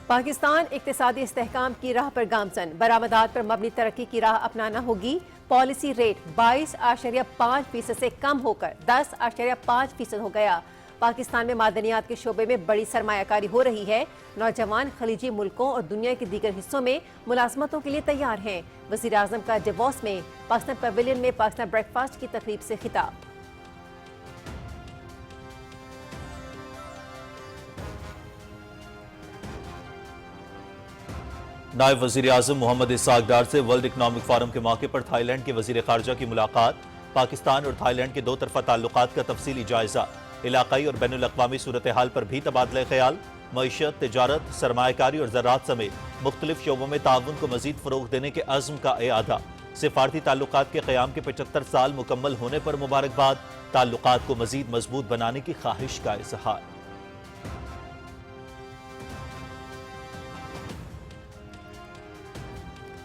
پاکستان اقتصادی استحکام کی راہ پر گامزن، برآمدات پر مبنی ترقی کی راہ اپنانا ہوگی۔ پالیسی ریٹ 22.5% سے کم ہو کر 10.5% ہو گیا۔ پاکستان میں معدنیات کے شعبے میں بڑی سرمایہ کاری ہو رہی ہے۔ نوجوان خلیجی ملکوں اور دنیا کے دیگر حصوں میں ملازمتوں کے لیے تیار ہیں۔ وزیر اعظم کا ڈیووس میں پاکستان پیویلین میں پاکستان بریک فاسٹ کی تقریب سے خطاب۔ نائب وزیر اعظم محمد اسحاق ڈار سے ورلڈ اکنامک فورم کے موقع پر تھائی لینڈ کے وزیر خارجہ کی ملاقات۔ پاکستان اور تھائی لینڈ کے دو طرفہ تعلقات کا تفصیلی جائزہ۔ علاقائی اور بین الاقوامی صورتحال پر بھی تبادلہ خیال۔ معیشت، تجارت، سرمایہ کاری اور زراعت سمیت مختلف شعبوں میں تعاون کو مزید فروغ دینے کے عزم کا اعادہ۔ سفارتی تعلقات کے قیام کے 75 سال مکمل ہونے پر مبارکباد۔ تعلقات کو مزید مضبوط بنانے کی خواہش کا اظہار۔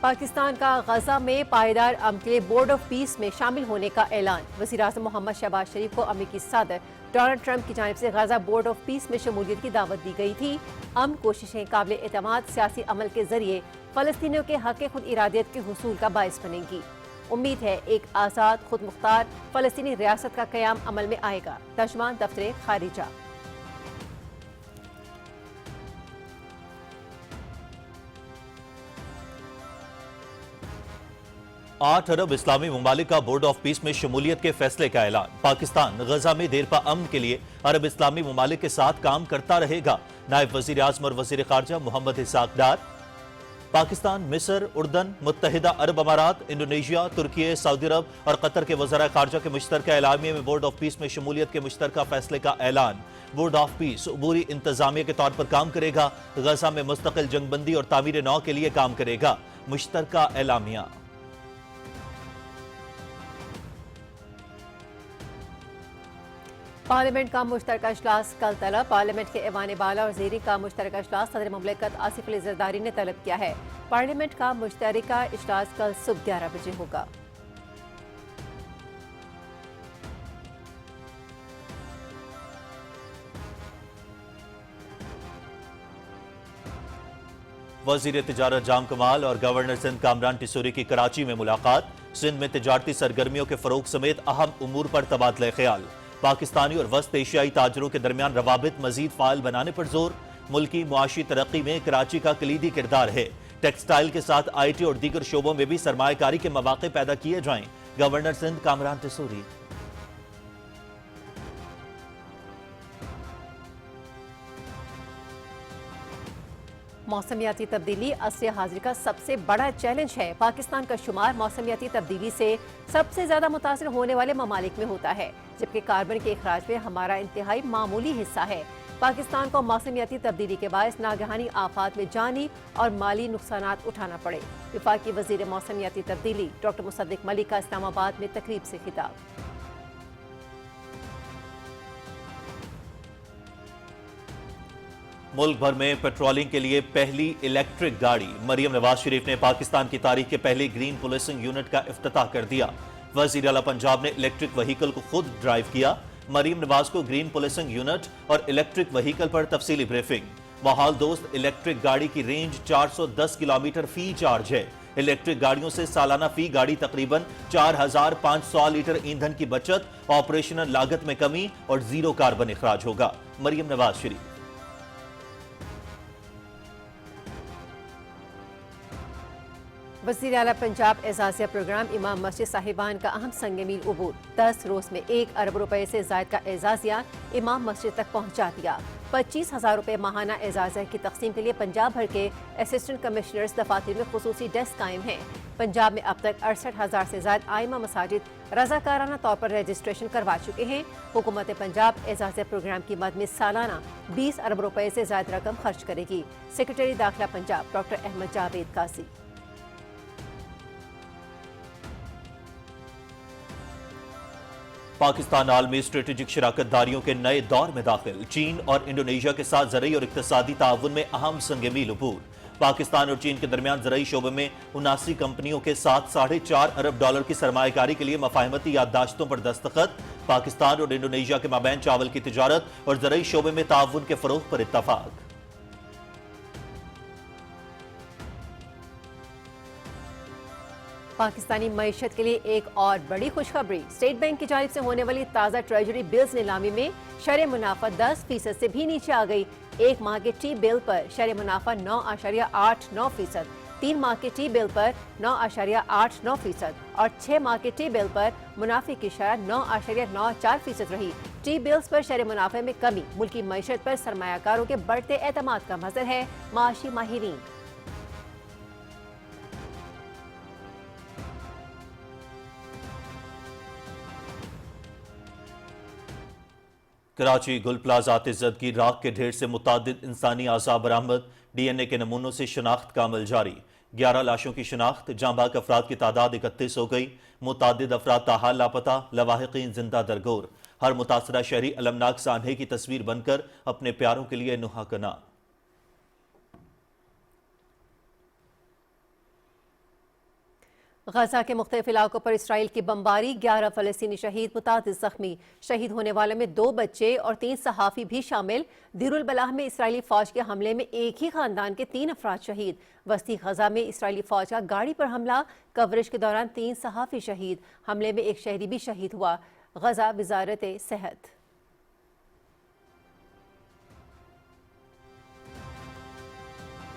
پاکستان کا غزہ میں پائیدار امن کے لیے بورڈ آف پیس میں شامل ہونے کا اعلان۔ وزیر اعظم محمد شہباز شریف کو امریکی صدر ڈونلڈ ٹرمپ کی جانب سے غزہ بورڈ آف پیس میں شمولیت کی دعوت دی گئی تھی۔ امن کوششیں قابل اعتماد سیاسی عمل کے ذریعے فلسطینیوں کے حق خود ارادیت کے حصول کا باعث بنیں گی۔ امید ہے ایک آزاد خود مختار فلسطینی ریاست کا قیام عمل میں آئے گا۔ ترجمان دفتر خارجہ۔ 8 ارب اسلامی ممالک کا بورڈ آف پیس میں شمولیت کے فیصلے کا اعلان۔ پاکستان غزہ میں دیرپا امن کے لیے عرب اسلامی ممالک کے ساتھ کام کرتا رہے گا۔ نائب وزیر اعظم اور وزیر خارجہ محمد اسحاق ڈار۔ پاکستان، مصر، اردن، متحدہ عرب امارات، انڈونیشیا، ترکی، سعودی عرب اور قطر کے وزراء خارجہ کے مشترکہ اعلامیے میں بورڈ آف پیس میں شمولیت کے مشترکہ فیصلے کا اعلان۔ بورڈ آف پیس عبوری انتظامیہ کے طور پر کام کرے گا۔ غزہ میں مستقل جنگ بندی اور تعمیر نو کے لیے کام کرے گا۔ مشترکہ اعلامیہ۔ پارلیمنٹ کا مشترکہ اجلاس کل طلب۔ پارلیمنٹ کے ایوان بالا اور زیریں کا مشترکہ اجلاس صدر مملکت آصف علی زرداری نے طلب کیا ہے۔ پارلیمنٹ کا مشترکہ اجلاس کل صبح 11 بجے ہوگا۔ وزیر تجارت جام کمال اور گورنر سندھ کامران ٹیسوری کی کراچی میں ملاقات۔ سندھ میں تجارتی سرگرمیوں کے فروغ سمیت اہم امور پر تبادلہ خیال۔ پاکستانی اور وسط ایشیائی تاجروں کے درمیان روابط مزید فعال بنانے پر زور۔ ملکی معاشی ترقی میں کراچی کا کلیدی کردار ہے۔ ٹیکسٹائل کے ساتھ آئی ٹی اور دیگر شعبوں میں بھی سرمایہ کاری کے مواقع پیدا کیے جائیں۔ گورنر سندھ کامران ٹیسوری۔ موسمیاتی تبدیلی عصر حاضر کا سب سے بڑا چیلنج ہے۔ پاکستان کا شمار موسمیاتی تبدیلی سے سب سے زیادہ متاثر ہونے والے ممالک میں ہوتا ہے، جبکہ کاربن کے اخراج میں ہمارا انتہائی معمولی حصہ ہے۔ پاکستان کو موسمیاتی تبدیلی کے باعث ناگہانی آفات میں جانی اور مالی نقصانات اٹھانا پڑے۔ وفاقی وزیر موسمیاتی تبدیلی ڈاکٹر مصدق ملک کا اسلام آباد میں تقریب سے خطاب۔ ملک بھر میں پیٹرولنگ کے لیے پہلی الیکٹرک گاڑی۔ مریم نواز شریف نے پاکستان کی تاریخ کے پہلے گرین پولیسنگ یونٹ کا افتتاح کر دیا۔ وزیر اعلیٰ پنجاب نے الیکٹرک وہیکل کو خود ڈرائیو کیا۔ مریم نواز کو گرین پولیسنگ یونٹ اور الیکٹرک وہیکل پر تفصیلی بریفنگ۔ ماحول دوست الیکٹرک گاڑی کی رینج 410 کلومیٹر فی چارج ہے۔ الیکٹرک گاڑیوں سے سالانہ فی گاڑی تقریباً 4500 لیٹر ایندھن کی بچت، آپریشنل لاگت میں کمی اور زیرو کاربن اخراج ہوگا۔ مریم نواز شریف۔ وزیر اعلیٰ پنجاب اعزازیہ پروگرام امام مسجد صاحبان کا اہم سنگ میل عبور۔ 10 روز میں 1 ارب روپے سے زائد کا اعزازیہ امام مسجد تک پہنچا دیا۔ 25,000 روپے ماہانہ اعزازیہ کی تقسیم کے لیے پنجاب بھر کے اسسٹنٹ کمشنرز دفاتر میں خصوصی ڈیسک قائم ہیں۔ پنجاب میں اب تک 68,000 سے زائد آئمہ مساجد رضاکارانہ طور پر رجسٹریشن کروا چکے ہیں۔ حکومت پنجاب اعزازیہ پروگرام کی مد میں سالانہ 20 ارب روپے سے زائد رقم خرچ کرے گی۔ سیکرٹری داخلہ پنجاب ڈاکٹر احمد جاوید قاضی۔ پاکستان عالمی اسٹریٹجک شراکت داریوں کے نئے دور میں داخل۔ چین اور انڈونیشیا کے ساتھ زرعی اور اقتصادی تعاون میں اہم سنگ میل عبور۔ پاکستان اور چین کے درمیان زرعی شعبے میں 79 کمپنیوں کے ساتھ $4.5 ارب کی سرمایہ کاری کے لیے مفاہمتی یادداشتوں پر دستخط۔ پاکستان اور انڈونیشیا کے مابین چاول کی تجارت اور زرعی شعبے میں تعاون کے فروغ پر اتفاق۔ پاکستانی معیشت کے لیے ایک اور بڑی خوشخبری، اسٹیٹ بینک کی جانب سے ہونے والی تازہ ٹریجری بلز نیلامی میں شرح منافع 10% سے بھی نیچے آ گئی۔ ایک ماہ کے ٹی بل پر شرح منافع 9.89%، 3 ماہ کے ٹی بل پر 9.89% اور 6 ماہ کے ٹی بل پر منافع کی شرح 9.94% رہی۔ ٹی بلز پر شرح منافع میں کمی ملکی معیشت پر سرمایہ کاروں کے بڑھتے اعتماد کا مظہر ہے، معاشی ماہرین۔ کراچی گل پلازہ آتش کی راکھ کے ڈھیر سے متعدد انسانی اعضاء برآمد، ڈی این اے کے نمونوں سے شناخت کا عمل جاری۔ 11 لاشوں کی شناخت، جاں بحق افراد کی تعداد 31 ہو گئی، متعدد افراد تاحال لاپتہ، لواحقین زندہ درگور۔ ہر متاثرہ شہری المناک سانحے کی تصویر بن کر اپنے پیاروں کے لیے نوحہ کنا۔ غزہ کے مختلف علاقوں پر اسرائیل کی بمباری، 11 فلسطینی شہید، متعدد زخمی۔ شہید ہونے والوں میں 2 بچے اور 3 صحافی بھی شامل۔ دیر البلاح میں اسرائیلی فوج کے حملے میں ایک ہی خاندان کے 3 افراد شہید۔ وسطی غزہ میں اسرائیلی فوج کا گاڑی پر حملہ، کوریج کے دوران 3 صحافی شہید۔ حملے میں ایک شہری بھی شہید ہوا۔ غزہ وزارت صحت۔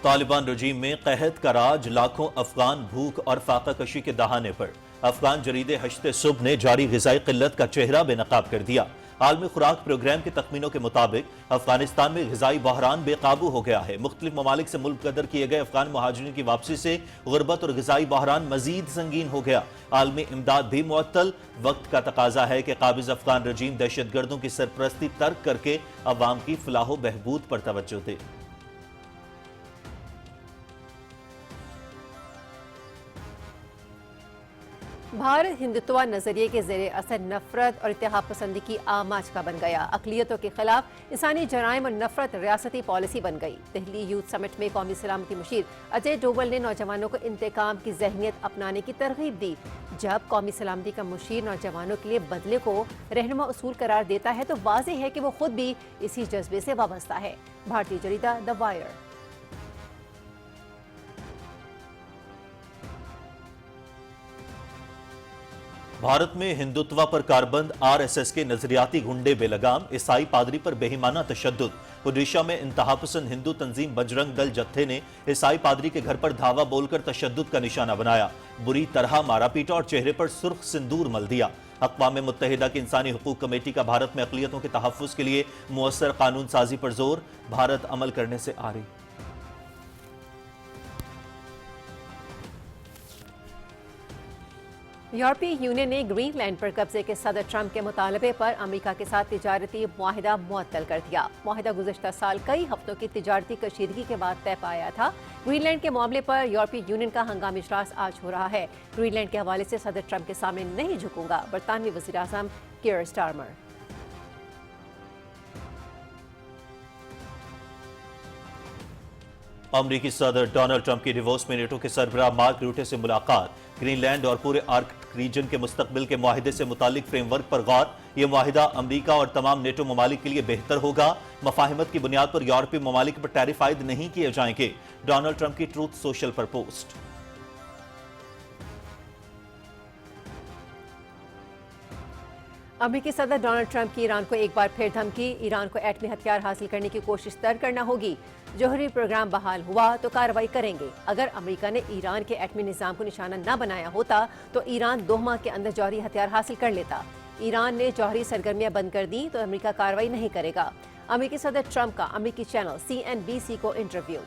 طالبان رجیم میں قحط کا راج، لاکھوں افغان بھوک اور فاقہ کشی کے دہانے پر۔ افغان جریدے ہشت صبح نے جاری غذائی قلت کا چہرہ بے نقاب کر دیا۔ عالمی خوراک پروگرام کے تخمینوں کے مطابق افغانستان میں غذائی بحران بے قابو ہو گیا ہے۔ مختلف ممالک سے ملک قدر کیے گئے افغان مہاجرین کی واپسی سے غربت اور غذائی بحران مزید سنگین ہو گیا۔ عالمی امداد بھی معطل۔ وقت کا تقاضا ہے کہ قابض افغان رجیم دہشت گردوں کی سرپرستی ترک کر کے عوام کی فلاح و بہبود پر توجہ دے۔ بھارت ہندوتوا نظریے کے زیر اثر نفرت اور اتحاد پسندی کی آماج کا بن گیا۔ اقلیتوں کے خلاف انسانی جرائم اور نفرت ریاستی پالیسی بن گئی۔ دہلی یوتھ سمٹ میں قومی سلامتی مشیر اجے ڈوبل نے نوجوانوں کو انتقام کی ذہنیت اپنانے کی ترغیب دی۔ جب قومی سلامتی کا مشیر نوجوانوں کے لیے بدلے کو رہنما اصول قرار دیتا ہے تو واضح ہے کہ وہ خود بھی اسی جذبے سے وابستہ ہے۔ بھارتی جریدہ دی وائر۔ بھارت میں ہندوتوا پر کاربند آر ایس ایس کے نظریاتی گنڈے بے لگام، عیسائی پادری پر بےایمانہ تشدد۔ اڈیشہ میں انتہا پسند ہندو تنظیم بجرنگ دل جتھے نے عیسائی پادری کے گھر پر دھاوا بول کر تشدد کا نشانہ بنایا، بری طرح مارا پیٹا اور چہرے پر سرخ سندور مل دیا۔ اقوام متحدہ کی انسانی حقوق کمیٹی کا بھارت میں اقلیتوں کے تحفظ کے لیے مؤثر قانون سازی پر زور، بھارت عمل کرنے سے آری۔ یورپی یونین نے گرین لینڈ پر قبضے کے صدر ٹرمپ کے مطالبے پر امریکہ کے ساتھ تجارتی معاہدہ معطل کر دیا۔ معاہدہ گزشتہ سال کئی ہفتوں کی تجارتی کشیدگی کے بعد طے پایا تھا۔ گرین لینڈ کے معاملے پر یورپی یونین کا ہنگامی اجلاس آج ہو رہا ہے۔ گرین لینڈ کے حوالے سے صدر ٹرمپ کے سامنے نہیں جھکوں گا، برطانوی وزیر اعظم کیئر سٹارمر۔ امریکی صدر ڈونلڈ ٹرمپ کی ڈیووس میں نیٹو کے سربراہ مارک روٹے سے ملاقات۔ گرین لینڈ اور پورے آرکٹک ریجن کے مستقبل کے معاہدے سے متعلق فریم ورک پر غور۔ یہ معاہدہ امریکہ اور تمام نیٹو ممالک کے لیے بہتر ہوگا۔ مفاہمت کی بنیاد پر یورپی ممالک پر ٹیرف عائد نہیں کیے جائیں گے۔ ڈونلڈ ٹرمپ کی ٹروتھ سوشل پر پوسٹ۔ امریکی صدر ڈونلڈ ٹرمپ کی ایران کو ایک بار پھر دھمکی، ایران کو ایٹمی ہتھیار حاصل کرنے کی کوشش ترک کرنا ہوگی۔ جوہری پروگرام بحال ہوا تو کارروائی کریں گے۔ اگر امریکہ نے ایران کے ایٹمی نظام کو نشانہ نہ بنایا ہوتا تو ایران 2 ماہ کے اندر جوہری ہتھیار حاصل کر لیتا۔ ایران نے جوہری سرگرمیاں بند کر دیں تو امریکہ کارروائی نہیں کرے گا۔ امریکی صدر ٹرمپ کا امریکی چینل CNBC کو انٹرویو۔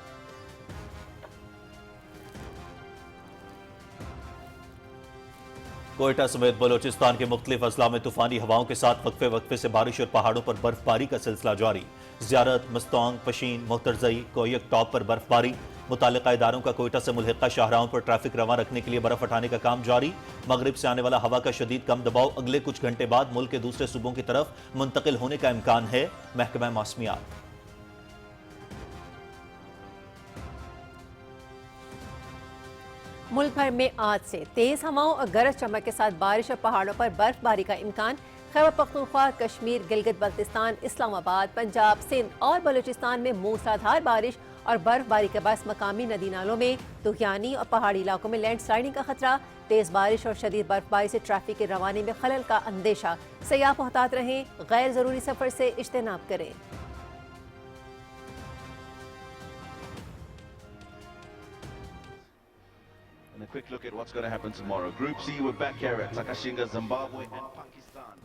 کوئٹہ سمیت بلوچستان کے مختلف اضلاع میں طوفانی ہواؤں کے ساتھ وقفے سے بارش اور پہاڑوں پر برف باری کا سلسلہ جاری۔ زیارت، مستونگ، پشین، محترزئی، کویک ٹاپ پر برف باری۔ متعلقہ اداروں کا کوئٹہ سے ملحقہ شاہراہوں پر ٹریفک رواں رکھنے کے لیے برف ہٹانے کا کام جاری۔ مغرب سے آنے والا ہوا کا شدید کم دباؤ اگلے کچھ گھنٹے بعد ملک کے دوسرے صوبوں کی طرف منتقل ہونے کا امکان ہے، محکمہ موسمیات۔ ملک بھر میں آج سے تیز ہواؤں اور گرج چمک کے ساتھ بارش اور پہاڑوں پر برف باری کا امکان۔ خیبر پختونخوا، کشمیر، گلگت بلتستان، اسلام آباد، پنجاب، سندھ اور بلوچستان میں موسلادھار بارش और बर्फबारी के बाद मकामी नदी नालों में तुगयानी और पहाड़ी इलाकों में लैंड स्लाइडिंग का खतरा। तेज बारिश और शदीद बर्फबारी से ट्रैफिक के रवानी में खलल का अंदेशा। सयाह मोहतात रहें, गैर जरूरी सफर से इज्तनाब करें। And a quick look at what's going to happen tomorrow. Group C with Bakara, Takashinga, Zimbabwe and Pakistan.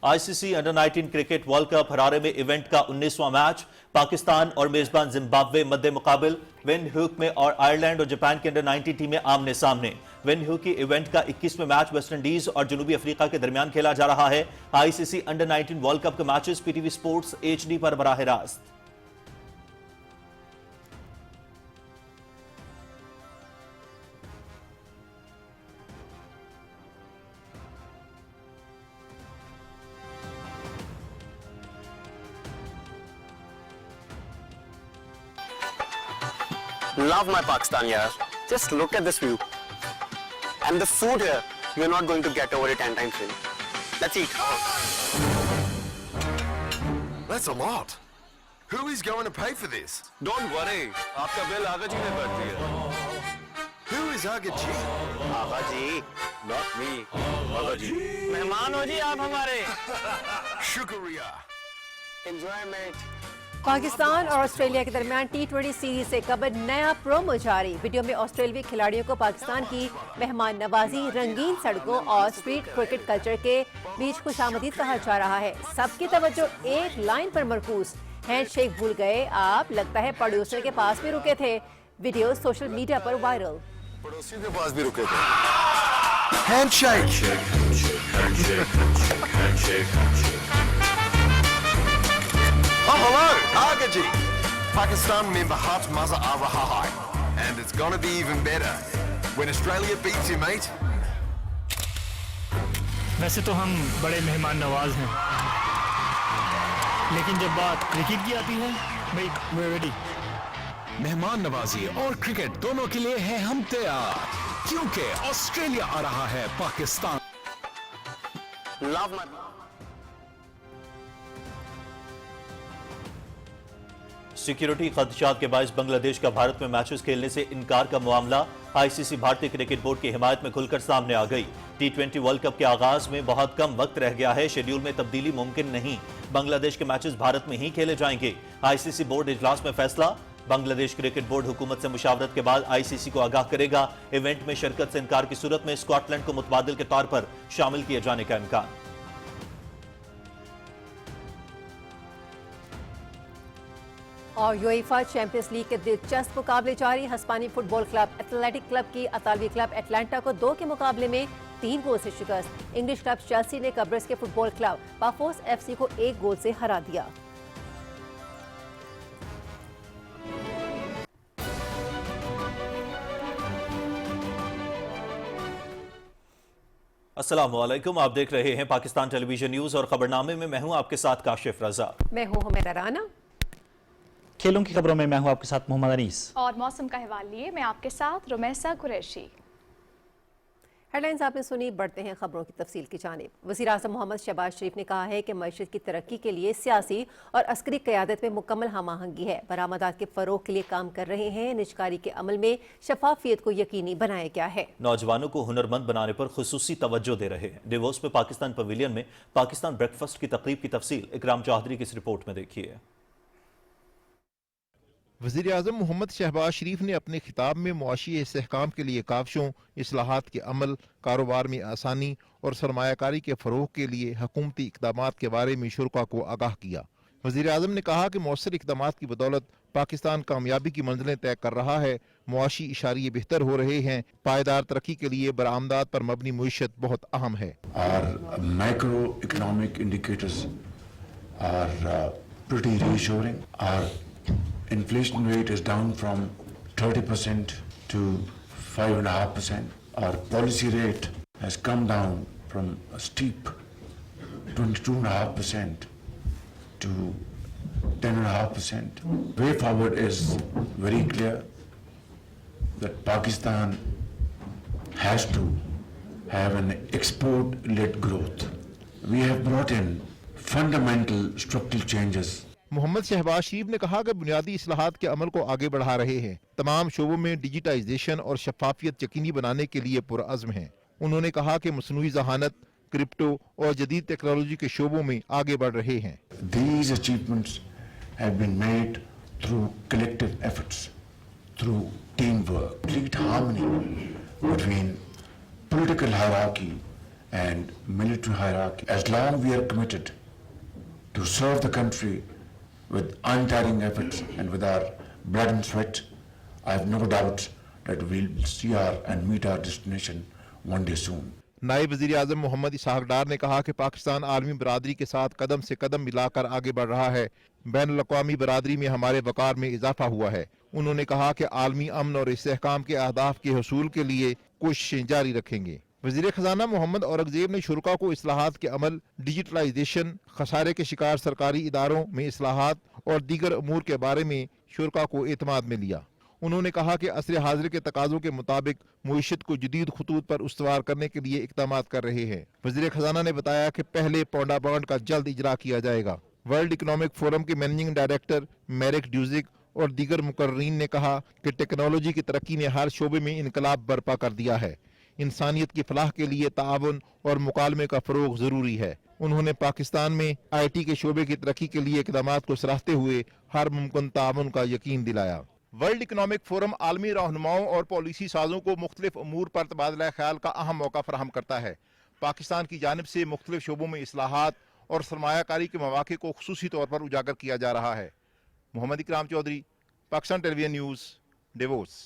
ICC under 19 cricket world cup Harare में इवेंट का 19वां मैच पाकिस्तान और मेजबान जिम्बाब्वे मध्य मुकाबिल। विंड हुक में और आयरलैंड और जापान की under 19 टीमें आमने सामने। विंड हुक की इवेंट का 21वां मैच वेस्ट इंडीज और जनूबी अफ्रीका के दरमियान खेला जा रहा है। आईसीसी अंडर 19 वर्ल्ड कप के मैचेस पीटीवी स्पोर्ट्स एचडी पर बराह रास्त। Love my Pakistan, yaar. Just look at this view. And the food here, you're not going to get over it 10 times soon. Let's eat. That's a lot. Who is going to pay for this? Don't worry. आपका bill आगा जी ने भर दिया. Who is Aga G? Agha ji, not me. आगा जी. मेहमान हो जी आप हमारे. Shukriya. Enjoy, mate. Pakistan और Australia के दरमियान टी20 सीरीज से कबल नया प्रोमो जारी। वीडियो में ऑस्ट्रेलियाई खिलाड़ियों को पाकिस्तान की मेहमान नवाजी, रंगीन सड़कों और स्ट्रीट क्रिकेट कल्चर के बीच खुशामदीद कहा जा रहा है। सबकी तवज्जो एक लाइन पर मरकूज। हैंडशेक भूल गए आप, लगता है प्रोड्यूसर के पास भी रुके थे। वीडियो सोशल मीडिया पर वायरल। पड़ोसियों के पास भी रुके थे। Handshake. Oh, hello, Aga G. Pakistan member Hut Maza Arahai. And it's gonna be even better when Australia beats you, mate. वैसे तो हम बड़े मेहमान नवाज हैं, लेकिन जब बात क्रिकेट की आती है, भाई we're ready. मेहमान नवाजी और क्रिकेट दोनों के लिए है हम तैयार, क्योंकि ऑस्ट्रेलिया आ रहा है पाकिस्तान। Love my सिक्योरिटी खदशात के बायस बांग्लादेश का भारत में मैचेस खेलने से इनकार का मामला आईसीसी भारतीय क्रिकेट बोर्ड की हिमायत में खुलकर सामने आ गई। टी20 वर्ल्ड कप के आगाज में बहुत कम वक्त रह गया है, शेड्यूल में तब्दीली मुमकिन नहीं। बांग्लादेश के मैचेस भारत में ही खेले जाएंगे। आईसीसी बोर्ड इजलास में फैसला। बांग्लादेश क्रिकेट बोर्ड हुकूमत से मुशावरत के बाद आईसीसी को आगाह करेगा। इवेंट में शिरकत से इनकार की सूरत में स्कॉटलैंड को मुतबादिल के तौर पर शामिल किए जाने का इम्कान। और यूएफा चैंपियंस लीग के दिलचस्प मुकाबले जारी। हिस्पानी फुटबॉल क्लब एथलेटिक क्लब की अतालवी क्लब एटलांटा को 2 के मुकाबले में 3 गोल से शिकस्त। इंग्लिश क्लब चेल्सी ने कब्रस के फुटबॉल क्लब पाफोस एफसी को 1 गोल से हरा दिया। अस्सलाम वालेकुम, आप देख रहे हैं पाकिस्तान टेलीविजन न्यूज और खबरनामे में मैं हूं आपके साथ काशिफ रजा। मैं हूं हुमैदा राना। खेलों की खबरों में मैं हूं आपके साथ मोहम्मद अनीस। और मौसम का हवाला लिए मैं आपके साथ रुमैसा कुरैशी। हेडलाइंस आपने सुनी, बढ़ते हैं खबरों की तफसील की जानिब। वज़ीर आज़म मोहम्मद शहबाज शरीफ ने कहा है कि मईशत की तरक्की के लिए सियासी और अस्करी क़यादत में मुकम्मल हम आहंगी है। बरामदात के फ़रोग़ के लिए काम कर रहे हैं। निजकारी के अमल में शफाफियत को यकीनी बनाया गया है। नौजवानों को हुनरमंद बनाने पर खुसूसी तवज्जो दे रहे हैं। डिवोर्स में पाकिस्तान पवेलियन में पाकिस्तान ब्रेकफास्ट की तकरीब की तफसील इकराम चौधरी की इस रिपोर्ट में देखिए। वज़ीर आज़म मोहम्मद शहबाज शरीफ ने अपने खिताब में मुआशी इस्तेहकाम के लिए काविशों, इस्लाहात के अमल, कारोबार में आसानी और सरमायाकारी के फ़रोग़ के लिए हुकूमती इक़दामात के बारे में शुरका को आगाह किया। वज़ीर आज़म ने कहा कि मौसर इक़दामात की बदौलत पाकिस्तान कामयाबी की मंजिलें तय कर रहा है। मुआशी इशारे बेहतर हो रहे हैं। पायदार तरक्की के लिए बरामदात पर मबनी मुईशत बहुत अहम है। Our macroeconomic indicators are pretty reassuring. Our inflation rate is down from 30% to 5.5%. Our policy rate has come down from a steep 22.5% to 10.5%. Way forward is very clear that Pakistan has to have an export-led growth. We have brought in fundamental structural changes محمد शहबाज शरीफ ने कहा कि बुनियादी इस्लाहात के अमल को आगे बढ़ा रहे हैं, तमाम शोबों में डिजिटाइजेशन और शफाफियत यकीनी बनाने के लिए पुरअज़्म हैं। उन्होंने कहा कि मसनूई ज़हानत, क्रिप्टो और जदीद टेक्नोलॉजी के शोबों में आगे बढ़ रहे हैं। These achievements have been made through collective efforts, through teamwork, complete harmony between political hierarchy and military hierarchy. As long we are committed to serve the country with untiring efforts and with our blood and sweat, I have no doubt that we'll see and meet our destination one day soon. नायब वज़ीर आज़म मोहम्मद इसहाक डार ने कहा कि पाकिस्तान आलमी बरादरी के साथ कदम से कदम मिलाकर आगे बढ़ रहा है। बैनुल अक़वामी बरादरी में हमारे वक़ार में इजाफा हुआ है। उन्होंने कहा कि आलमी अमन और इस्तेहकाम के अहदाफ के हसूल के लिए कोशिशें जारी रखेंगे। वज़ीर ख़ज़ाना मोहम्मद औरंगज़ेब ने शुरका को इस्लाहात के अमल, डिजिटलाइजेशन, खसारे के शिकार सरकारी इदारों में इस्लाहात और दीगर अमूर के बारे में शुरका को एतमाद में लिया। उन्होंने कहा कि असर हाजिर के तकाज़ों के मुताबिक मईशत को जदीद खतूत पर उस्तवार करने के लिए इक़दाम कर रहे हैं। वज़ीर ख़ज़ाना ने बताया कि पहले पौंडा बॉन्ड का जल्द इजरा किया जाएगा। वर्ल्ड इकनॉमिक फोरम के मैनेजिंग डायरेक्टर मेरिक ड्यूजिक और दीगर मुकर्रीन ने कहा कि टेक्नोलॉजी की तरक्की ने हर शोबे में इनकलाब बर्पा कर दिया है। इंसानियत की फलाह के लिए ताआवुन और मुकालमे का फ़रोग़ ज़रूरी है। उन्होंने पाकिस्तान में IT के शोबे की तरक्की के लिए इक़दामात को सराहते हुए हर मुमकिन ताआवुन का यकीन दिलाया। वर्ल्ड इकनॉमिक फोरम आलमी रहनुमाओं और पॉलिसी साजों को मुख्तलिफ अमूर पर तबादला ख्याल का अहम मौका फराहम करता है। पाकिस्तान की जानिब से मुख्तलिफ शोबों में इस्लाहात और सरमायाकारी के मौक़े को खुसूसी तौर पर उजागर किया जा रहा है। Mohammad Ikram Chaudhry, Pakistan television news, Davos.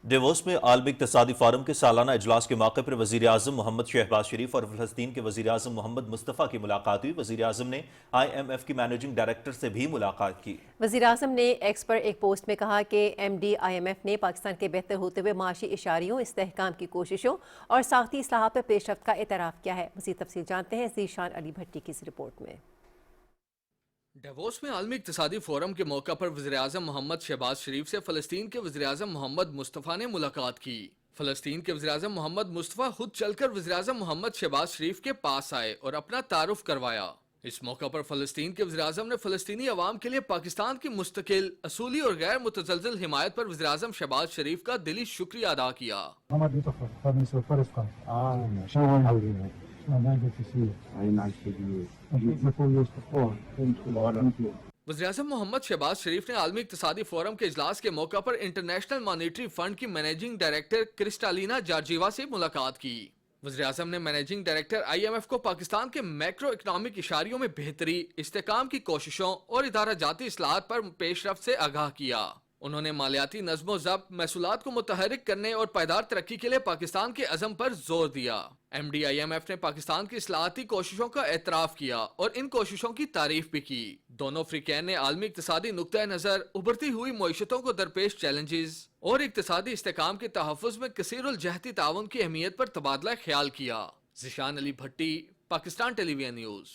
Davos में आलमी इक़्तिसादी फोरम के सालाना इजलास के मौके पर वज़ीर आज़म मोहम्मद शहबाज शरीफ और फ़लस्तीन के वज़ीर आज़म मोहम्मद मुस्तफ़ा की मुलाकात हुई। वज़ीर आज़म ने IMF की मैनेजिंग डायरेक्टर से भी मुलाकात की। वज़ीर आज़म ने एक्स पर एक पोस्ट में कहा कि MD IMF ने पाकिस्तान के बेहतर होते हुए माशी इशारियों, इस्तेहकाम की कोशिशों और साख्ती इस्लाहात पर पेशरफ्त का एतराफ़ किया है। मज़ीद तफसील जानते हैं ज़ीशान अली भट्टी की इस रिपोर्ट में। डेवोस में आलमी इक़्तिसादी फोरम के मौका पर वज़ीर आज़म मोहम्मद शहबाज शरीफ से फ़लस्तीन के वज़ीर आज़म मोहम्मद मुस्तफ़ा ने मुलाकात की। फ़लस्तीन के वज़ीर आज़म मोहम्मद मुस्तफ़ा खुद चलकर वज़ीर आज़म मोहम्मद शहबाज शरीफ के पास आए और अपना तारुफ करवाया। इस मौका पर फ़लस्तीन के वज़ीर आज़म ने फ़लस्तीनी अवाम के लिए पाकिस्तान की मुस्तकिल, असूली और गैर मुतज़लज़िल हिमायत पर वज़ीर आज़म शहबाज शरीफ का दिली शुक्रिया अदा किया। वज़ीर आज़म मोहम्मद शहबाज शरीफ ने आलमी इक़्तिसादी फोरम के इजलास के मौका पर इंटरनेशनल मॉनेटरी फंड की मैनेजिंग डायरेक्टर क्रिस्टालिना जॉर्जीवा से मुलाकात की। वज़ीर आज़म ने मैनेजिंग डायरेक्टर IMF को पाकिस्तान के मैक्रो इकनॉमिक इशारियों में बेहतरी, इस्तेहकाम की कोशिशों और इदारा जाती इस्लाहात पर पेशरफ्त से आगाह किया। उन्होंने मालियाती नज़्मो ज़ब्त, महसूलात को मुतहरिक करने और पायदार तरक्की के लिए पाकिस्तान के अज़म पर जोर दिया। MD IMF ने पाकिस्तान की इस्लाहाती कोशिशों का एतराफ़ किया और इन कोशिशों की तारीफ भी की। दोनों अफ्रीकैन ने आलमी इक़्तिसादी नुक्ता नज़र, उभरती हुई मईशतों को दरपेश चैलेंजेस और इक़्तिसादी इस्तेहकाम के तहफ़्फ़ुज़ में कसीरुल जहती ताउन की अहमियत पर तबादला ख्याल किया। ज़ीशान अली भट्टी, पाकिस्तान टेलीविजन न्यूज़।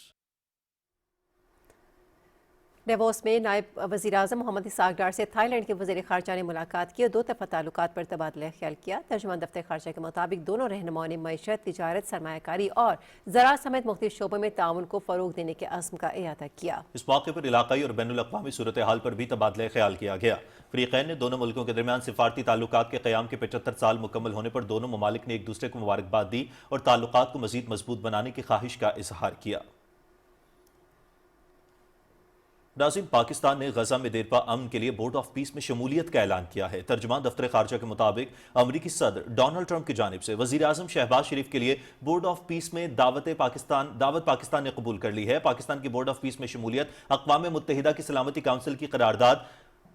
डेवोस में नायब वज़ीर आज़म मोहम्मद इसहाक डार से थाईलैंड के वज़ीर ख़ारजा ने मुलाकात की और दो तरफ़ा ताल्लुकात पर तबादला ख्याल किया। तर्जुमान दफ्तर ख़ारजा के मुताबिक दोनों रहनुमाओं ने मईशत, तिजारत, सरमायाकारी और ज़राअत समेत मुख्तलिफ शोबों में ताउन को फ़रोग़ देने के अज़्म का इयादा किया। इस मौके पर इलाक़ाई और बैनुल अक़वामी सूरत हाल पर भी तबादला ख्याल किया गया। फ़रीक़ैन ने दोनों मुल्कों के दरमियान सिफारती ताल्लुकात के क़याम के 75 साल मुकम्मल होने पर दोनों ममालिक ने एक दूसरे को मुबारकबाद दी और ताल्लुकात को मज़ीद मजबूत बनाने की ख्वाहिश का इजहार किया। नाज़रीन, पाकिस्तान ने गजा में देरपा अमन के लिए बोर्ड ऑफ पीस में शमूलियत का ऐलान किया है। तर्जुमान दफ्तर खारजा के मुताबिक अमरीकी सदर डोनाल्ड ट्रंप की जानिब से वज़ीर आज़म शहबाज शरीफ के लिए बोर्ड ऑफ पीस में दावत पाकिस्तान ने कबूल कर ली है। पाकिस्तान की बोर्ड ऑफ पीस में शमूलियत अक़वाम मुत्तहिदा की सलामती काउंसिल की करारदाद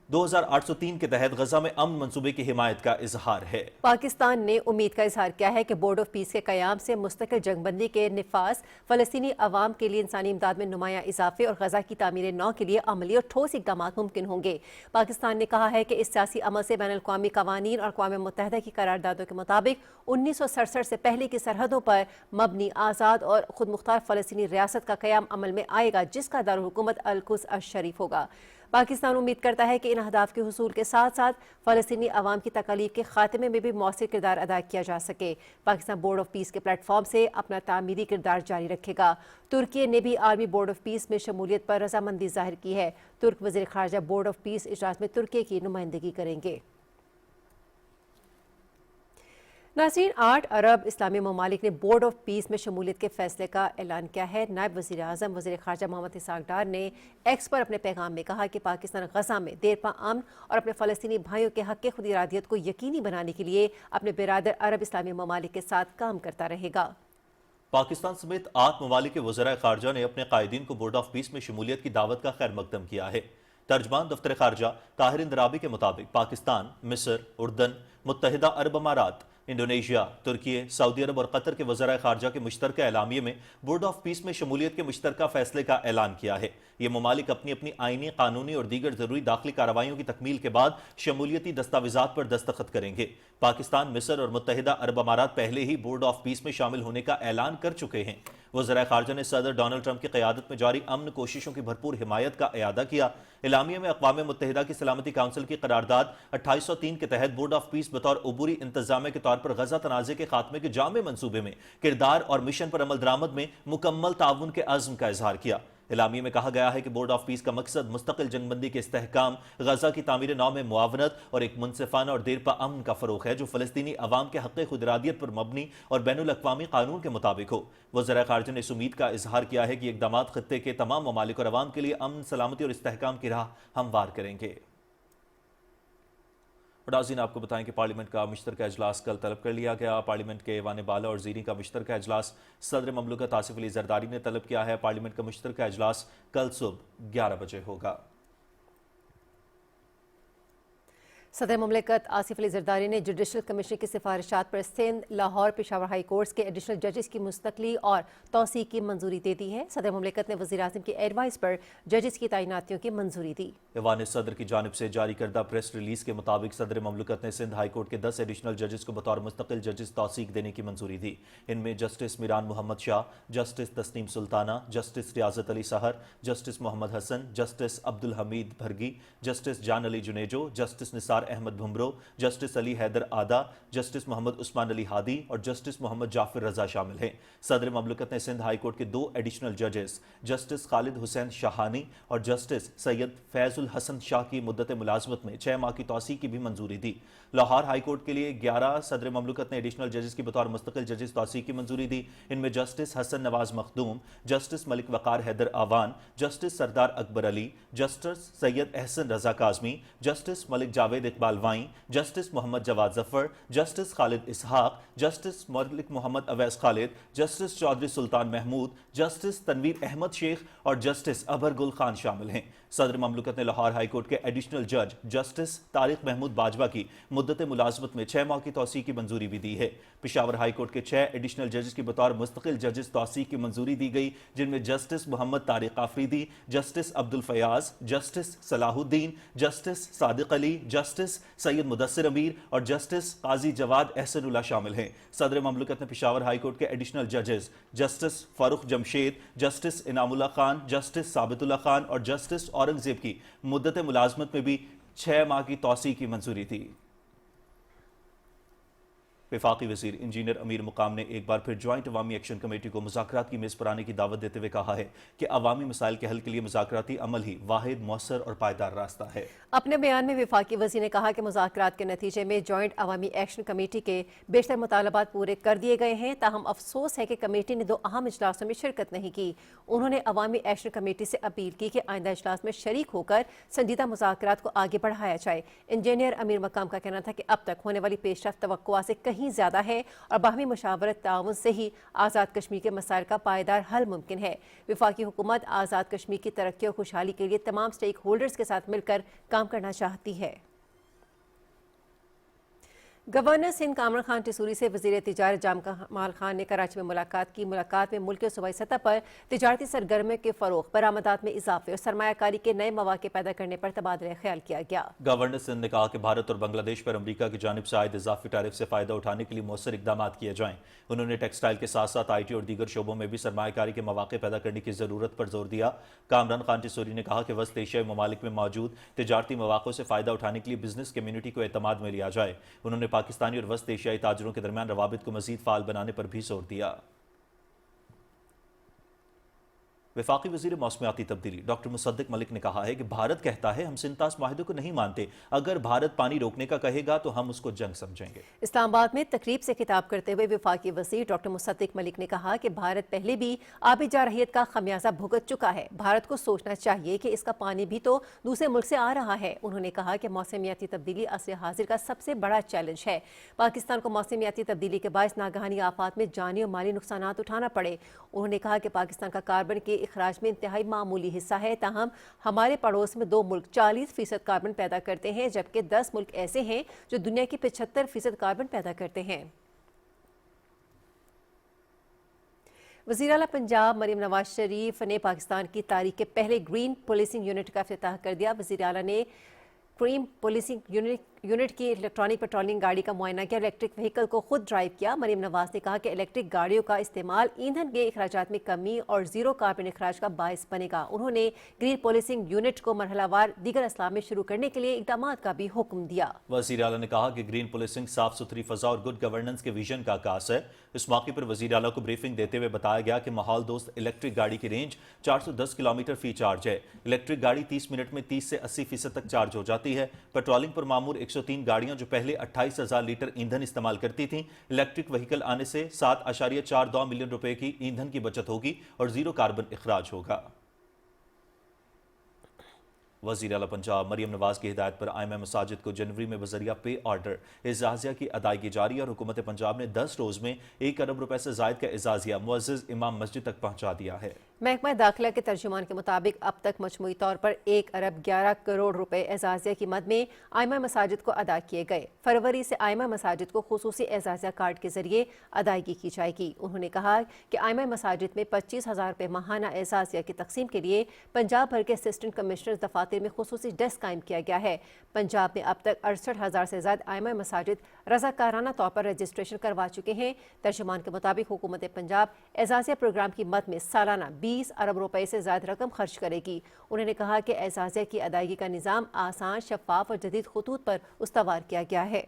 2803 के तहत गजा में अमन मंसूबे की हिमायत का इजहार है। पाकिस्तान ने उम्मीद का इजहार किया है कि बोर्ड ऑफ पीस के क़याम से मुस्तकिल जंगबंदी के निफाज, फ़लस्तीनी अवाम के लिए इंसानी इमदाद में नुमाया इजाफे और गजा की तामीर नौ के लिए अमली और ठोस इक़दाम मुमकिन होंगे। पाकिस्तान ने कहा है कि इस सियासी अमल से बैनुल अक़वामी क़वानीन और अक़वाम मुत्तहिदा की करारदादों के मुताबिक 1967 से पहले की सरहदों पर मबनी आज़ाद और खुद मुख्तार फ़लस्तीनी रियासत का क़याम अमल में आएगा, जिसका दारुल हुकूमत अल-कुद्स अश-शरीफ होगा। پاکستان امید کرتا ہے کہ ان اہداف کے حصول کے ساتھ ساتھ فلسطینی عوام کی تکالیف کے خاتمے میں بھی مؤثر کردار ادا کیا جا سکے۔ پاکستان بورڈ آف پیس کے پلیٹ فارم سے اپنا تعمیری کردار جاری رکھے گا۔ ترکی نے بھی عالمی بورڈ آف پیس میں شمولیت پر رضامندی ظاہر کی ہے۔ ترک وزیر خارجہ بورڈ آف پیس اجلاس میں ترکی کی نمائندگی کریں گے۔ ناظرین، 8 عرب اسلامی ممالک نے بورڈ آف پیس میں شمولیت کے فیصلے کا اعلان کیا ہے۔ نائب وزیر اعظم وزیر خارجہ محمد اسحاق ڈار نے ایکس پر اپنے پیغام میں کہا کہ پاکستان غزہ میں دیرپا امن اور اپنے فلسطینی بھائیوں کے حق خود ارادیت کو یقینی بنانے کے لیے اپنے برادر عرب اسلامی ممالک کے ساتھ کام کرتا رہے گا۔ پاکستان سمیت 8 ممالک کے وزراء خارجہ نے اپنے قائدین کو بورڈ آف پیس میں شمولیت کی دعوت کا خیر مقدم کیا ہے۔ ترجمان دفتر خارجہ طاہر اندرابی کے مطابق پاکستان، مصر، اردن، متحدہ عرب امارات، انڈونیشیا، ترکی، سعودی عرب اور قطر کے وزراء خارجہ کے مشترکہ اعلامیے میں بورڈ آف پیس میں شمولیت کے مشترکہ فیصلے کا اعلان کیا ہے۔ یہ ممالک اپنی اپنی آئینی، قانونی اور دیگر ضروری داخلی کارروائیوں کی تکمیل کے بعد شمولیتی دستاویزات پر دستخط کریں گے۔ پاکستان، مصر اور متحدہ عرب امارات پہلے ہی بورڈ آف پیس میں شامل ہونے کا اعلان کر چکے ہیں۔ وزراء خارجہ نے صدر ڈونلڈ ٹرمپ کی قیادت میں جاری امن کوششوں کی بھرپور حمایت کا اعادہ کیا۔ اعلامیے میں اقوام متحدہ کی سلامتی کونسل کی قرارداد 2803 کے تحت بورڈ آف پیس بطور عبوری انتظامیہ کے طور پر غزہ تنازع کے خاتمے کے جامع منصوبے میں کردار اور مشن پر عمل درآمد میں مکمل تعاون کے عزم کا اظہار کیا۔ اعلامیے میں کہا گیا ہے کہ بورڈ آف پیس کا مقصد مستقل جنگ بندی کے استحکام، غزہ کی تعمیر نو میں معاونت اور ایک منصفانہ اور دیرپا امن کا فروغ ہے جو فلسطینی عوام کے حق خود ارادیت پر مبنی اور بین الاقوامی قانون کے مطابق ہو۔ وزراء خارجہ نے اس امید کا اظہار کیا ہے کہ یہ اقدامات خطے کے تمام ممالک اور عوام کے لیے امن، سلامتی اور استحکام کی راہ ہموار کریں گے۔ اور ناظرین، آپ کو بتائیں کہ پارلیمنٹ کا مشترکہ اجلاس کل طلب کر لیا گیا۔ پارلیمنٹ کے ایوان بالا اور زیریں کا مشترکہ اجلاس صدر مملکت آصف علی زرداری نے طلب کیا ہے۔ پارلیمنٹ کا مشترکہ اجلاس کل صبح 11 بجے ہوگا۔ صدر مملکت آصف علی زرداری نے جوڈیشل کمیشن کی سفارشات پر سندھ، لاہور، پشاور ہائی کورٹس کے ایڈیشنل ججز کی مستقلی اور توسیع کی منظوری دے دی ہے۔ صدر مملکت نے وزیر اعظم کی ایڈوائز پر ججز کی تعیناتیوں کی منظوری دی۔ ایوان صدر کی جانب سے جاری کردہ پریس ریلیز کے مطابق صدر مملکت نے سندھ ہائی کورٹ کے 10 ایڈیشنل ججز کو بطور مستقل ججز توثیق دینے کی منظوری دی۔ ان میں جسٹس میران محمد شاہ، جسٹس تسنیم سلطانہ، جسٹس ریاضت علی سحر، جسٹس محمد حسن، جسٹس عبدالحمید بھرگی، جسٹس جان علی جنیجو، جسٹس نثار احمد بھمرو، جسٹس علی حیدر آدھا، جسٹس محمد عثمان علی ہادی اور جسٹس محمد جعفر رضا شامل ہیں۔ صدر مملکت نے سندھ ہائی کورٹ کے 2 ایڈیشنل ججز جسٹس خالد حسین شاہانی اور جسٹس سید فیض الحسن شاہ کی مدت ملازمت میں 6 ماہ کی توسیع کی بھی منظوری دی۔ لاہور ہائی کورٹ کے لیے 11 صدر مملکت نے ایڈیشنل ججز کی بطور مستقل ججز توسیع کی منظوری دی۔ ان میں جسٹس حسن نواز مخدوم، جسٹس ملک وقار حیدر آوان، جسٹس سردار اکبر علی، جسٹس سید احسن رضا کاظمی، جسٹس ملک جاوید اقبال وائیں، جسٹس محمد جواد ظفر، جسٹس خالد اسحاق، جسٹس ملک محمد اویس خالد، جسٹس چودھری سلطان محمود، جسٹس تنویر احمد شیخ اور جسٹس ابھر گل خان شامل ہیں۔ صدر مملکت نے لاہور ہائی کورٹ کے ایڈیشنل جج جسٹس طارق محمود باجوہ کی مدت ملازمت میں 6 ماہ کی توسیع کی منظوری بھی دی ہے۔ پشاور ہائی کورٹ کے 6 ایڈیشنل ججز کی بطور مستقل ججز توسیع کی منظوری دی گئی، جن میں جسٹس محمد طارق آفریدی، جسٹس عبدالفیاض، جسٹس صلاح الدین، جسٹس صادق علی، جسٹس سید مدثر امیر اور جسٹس قاضی جواد احسن اللہ شامل ہیں۔ صدر مملکت نے پشاور ہائی کورٹ کے ایڈیشنل ججز جسٹس فاروق جمشید، جسٹس انعام اللہ خان، جسٹس ثابت اللہ خان اور جسٹس اورنگزیب کی مدت ملازمت میں بھی 6 ماہ کی توسیع کی منظوری دی۔ وفاقی وزیر انجینئر امیر مقام نے ایک بار پھر جوائنٹ عوامی ایکشن کمیٹی کو مذاکرات کی میز پر آنے کی دعوت دیتے ہوئے کہا ہے کہ عوامی مسائل کے حل کے لیے مذاکراتی عمل ہی واحد مؤثر اور پائیدار راستہ ہے۔ اپنے بیان میں وفاقی وزیر نے کہا کہ مذاکرات کے نتیجے میں جوائنٹ عوامی ایکشن کمیٹی کے بیشتر مطالبات پورے کر دیے گئے ہیں، تاہم افسوس ہے کہ کمیٹی نے 2 اہم اجلاسوں میں شرکت نہیں کی۔ انہوں نے عوامی ایکشن کمیٹی سے اپیل کی کہ آئندہ اجلاس میں شریک ہو کر سنجیدہ مذاکرات کو آگے بڑھایا جائے۔ انجینئر امیر مقام کا کہنا تھا کہ اب تک ہونے والی پیش رفت توقعات سے کہیں زیادہ ہے اور باہمی مشاورت تعاون سے ہی آزاد کشمیر کے مسائل کا پائیدار حل ممکن ہے۔ وفاقی حکومت آزاد کشمیر کی ترقی اور خوشحالی کے لیے تمام سٹیک ہولڈرز کے ساتھ مل کر کام کرنا چاہتی ہے۔ गवर्नर सिंध कामरान खान टिसूरी से वज़ीर तिजारत जाम कमाल खान ने कराची में मुलाकात की। मुलाकात में मुल्क के सूबाई सतह पर तिजारती सरगर्मियों के फ़रोग़, बरामदात में इजाफे और सरमायाकारी के नए मौक़े पैदा करने पर तबादला ख्याल किया गया। गवर्नर सिंध ने कहा कि भारत और बांग्लादेश पर अमरीका की जानिब से आयद इजाफी टैरिफ से फ़ायदा उठाने के लिए मौसर इकदाम किए जाएँ। उन्होंने टेक्सटाइल के साथ साथ IT और दीगर शोबों में भी सरमायाकारी के मौक़े पैदा करने की ज़रूरत पर जोर दिया। कामरान खान टिसूरी ने कहा कि वस्त एशियाई ममालिक में मौजूद तिजारती मौक़ों से फ़ायदा उठाने के लिए बिजनेस कम्यूनिटी को एतमाद में लिया जाए। उन्होंने पाकिस्तानी और वस्त एशियाई ताजरों के दरमियान रवाबित को मजीद फाल बनाने पर भी जोर दिया। वफाकी वज़ीर मौसमियाती तब्दीली डॉक्टर मुसद्दिक मलिक ने कहा है कि भारत कहता है हम सिंतास माहिदे को नहीं मानते, अगर भारत पानी रोकने का कहेगा तो हम उसको जंग समझेंगे। इस्लामाबाद में तकरीब से खिताब करते हुए वफाकी वज़ीर डॉक्टर मुसद्दिक मलिक ने कहा कि भारत पहले भी आबी जारहियत का खमियाजा भुगत चुका है। भारत को सोचना चाहिए कि इसका पानी भी तो दूसरे मुल्क से आ रहा है। उन्होंने कहा कि मौसमियाती तब्दीली असर हाजिर का सबसे बड़ा चैलेंज है। पाकिस्तान को मौसमियाती तब्दीली के बायस नागहानी आफात में जानी और माली नुकसान उठाना पड़े। उन्होंने कहा कि पाकिस्तान का कार्बन के इखराज में इंतहाई मामूली हिस्सा है, ताहम हमारे पड़ोस में 2 मुल्क 40% कार्बन पैदा करते हैं, जबकि 10 मुल्क ऐसे हैं जो दुनिया की 75% कार्बन पैदा करते हैं। वज़ीर आला पंजाब मरीम नवाज शरीफ ने पाकिस्तान की तारीख के पहले ग्रीन पुलिसिंग यूनिट का इफ्तिताह कर दिया। वज़ीर आला ने ग्रीन पुलिसिंग यूनिट की इलेक्ट्रॉनिक पेट्रोलिंग गाड़ी का मुआयना किया, इलेक्ट्रिक व्हीकल को खुद ड्राइव किया। मरीम नवाज ने कहा कि इलेक्ट्रिक गाड़ियों का इस्तेमाल ईंधन के अखराजात में कमी और ज़ीरो कार्बन अखराज का बायस बनेगा। उन्होंने ग्रीन पुलिसिंग यूनिट को मरहलावार दीगर अजला में शुरू करने के लिए इक़दामात का भी हुक्म दिया। वज़ीर आला ने कहा कि ग्रीन पुलिसिंग साफ सुथरी फ़ज़ा और गुड गवर्नेंस के विजन का आकाश है। इस मौके पर वज़ीर आला को ब्रीफिंग देते हुए बताया गया कि माहौल दोस्त इलेक्ट्रिक गाड़ी की रेंज 410 किलोमीटर फी चार्ज है। इलेक्ट्रिक गाड़ी 30 मिनट में 30 से 80% तक चार्ज हो जाती है। पेट्रोलिंग पर मामूर 103 गाड़ियां जो पहले 28,000 लीटर ईंधन इस्तेमाल करती थीं, इलेक्ट्रिक व्हीकल आने से 7.42 मिलियन रुपए की ईंधन की बचत होगी और जीरो कार्बन इखराज होगा। वज़ीर आला पंजाब मरीम नवाज की हिदायत पर आइमा मसाजिद को जनवरी में बजरिया पे ऑर्डर एजाजिया की अदायगी जारी और हुकूमत पंजाब ने 10 रोज में 1 अरब रुपए से जायद का एजाजिया मुअज़्ज़ज़ इमाम मस्जिद तक पहुंचा दिया है। महकमा दाखिला के तर्जुमान के मुताबिक अब तक मजमूई तौर पर 1 अरब 11 करोड़ रुपए एजाजिया की मद में आइमा मसाजिद को अदा किए गए। फरवरी से आइमा मसाजिद को खुसूसी एजाजिया कार्ड के जरिए अदायगी की जाएगी। उन्होंने कहा कि आइमा मसाजिद में 25,000 रुपए माहाना एजाजिया की तकसीम के लिए पंजाब भर के असिस्टेंट कमिश्नर दफातर में खुसूसी डेस्क कायम किया गया है। पंजाब में अब तक 68,000 से ज्यादा आइमा मसाजिद रज़ाकाराना तौर पर रजिस्ट्रेशन करवा चुके हैं। तर्जुमान के मुताबिक हुकूमत पंजाब एजाजिया प्रोग्राम की मद में सालाना 20 अरब रुपए से ज्यादा रकम खर्च करेगी। उन्होंने कहा कि एजाजिया की अदायगी का निज़ाम आसान, शफाफ और जदीद खतूत पर उस्तवार किया गया है।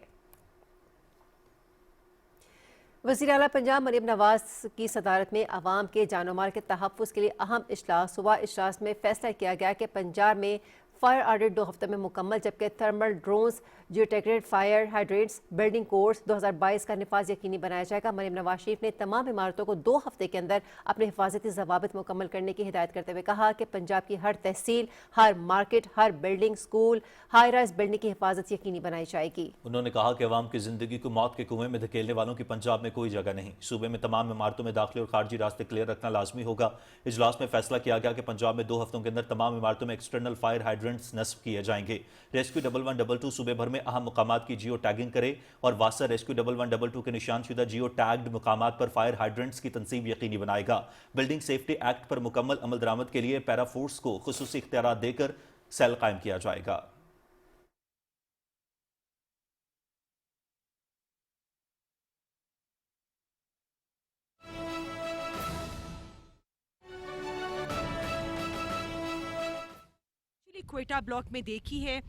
वज़ीर आला पंजाब मरीम नवाज की सदारत में अवाम के जानो माल के तहफ़्फ़ुज़ के लिए अहम इजलास हुआ। इजलास में फैसला किया गया कि पंजाब में फायर ऑडिट 2 हफ्ते में मुकम्मल, जबकि thermal drones, geotagged fire hydrants, building codes 2022 का निफाज यकीनी बनाया जाएगा। मरीम नवाज शरीफ ने तमाम इमारतों को 2 हफ्ते के अंदर अपने हिफाजती ज़वाबित मुकम्मल करने की हिदायत करते हुए कहा कि पंजाब की हर तहसील, हर मार्केट, हर building, school, high rise building की हिफाजत यकीनी बनाई जाएगी। उन्होंने कहा कि अवाम की जिंदगी को मौत के कुएं में धकेलने वालों की पंजाब में कोई जगह नहीं। सूबे में तमाम इमारतों में दाखिले और खारजी रास्ते क्लियर रखना लाजमी होगा। इजलास में फैसला किया गया कि पंजाब में 2 हफ्तों के अंदर तमाम इमारतों में एक्सटर्नल फायर हाइड्रेंट्स नस्ब किए जाएंगे। रेस्क्यू 1122 सूबे भर में अहम मुकामात की जियो टैगिंग करे और वासा रेस्क्यू 1122 के निशानशुदा जियो टैग्ड मुकामात पर फायर हाइड्रेंट्स की तंसीब यकीनी बनाएगा। बिल्डिंग सेफ्टी एक्ट पर मुकम्मल अमल दरामद के लिए पैरा फोर्स को खुसूसी इख्तियारात देकर सेल कायम किया जाएगा। क्वेटा ब्लॉक में देखी है,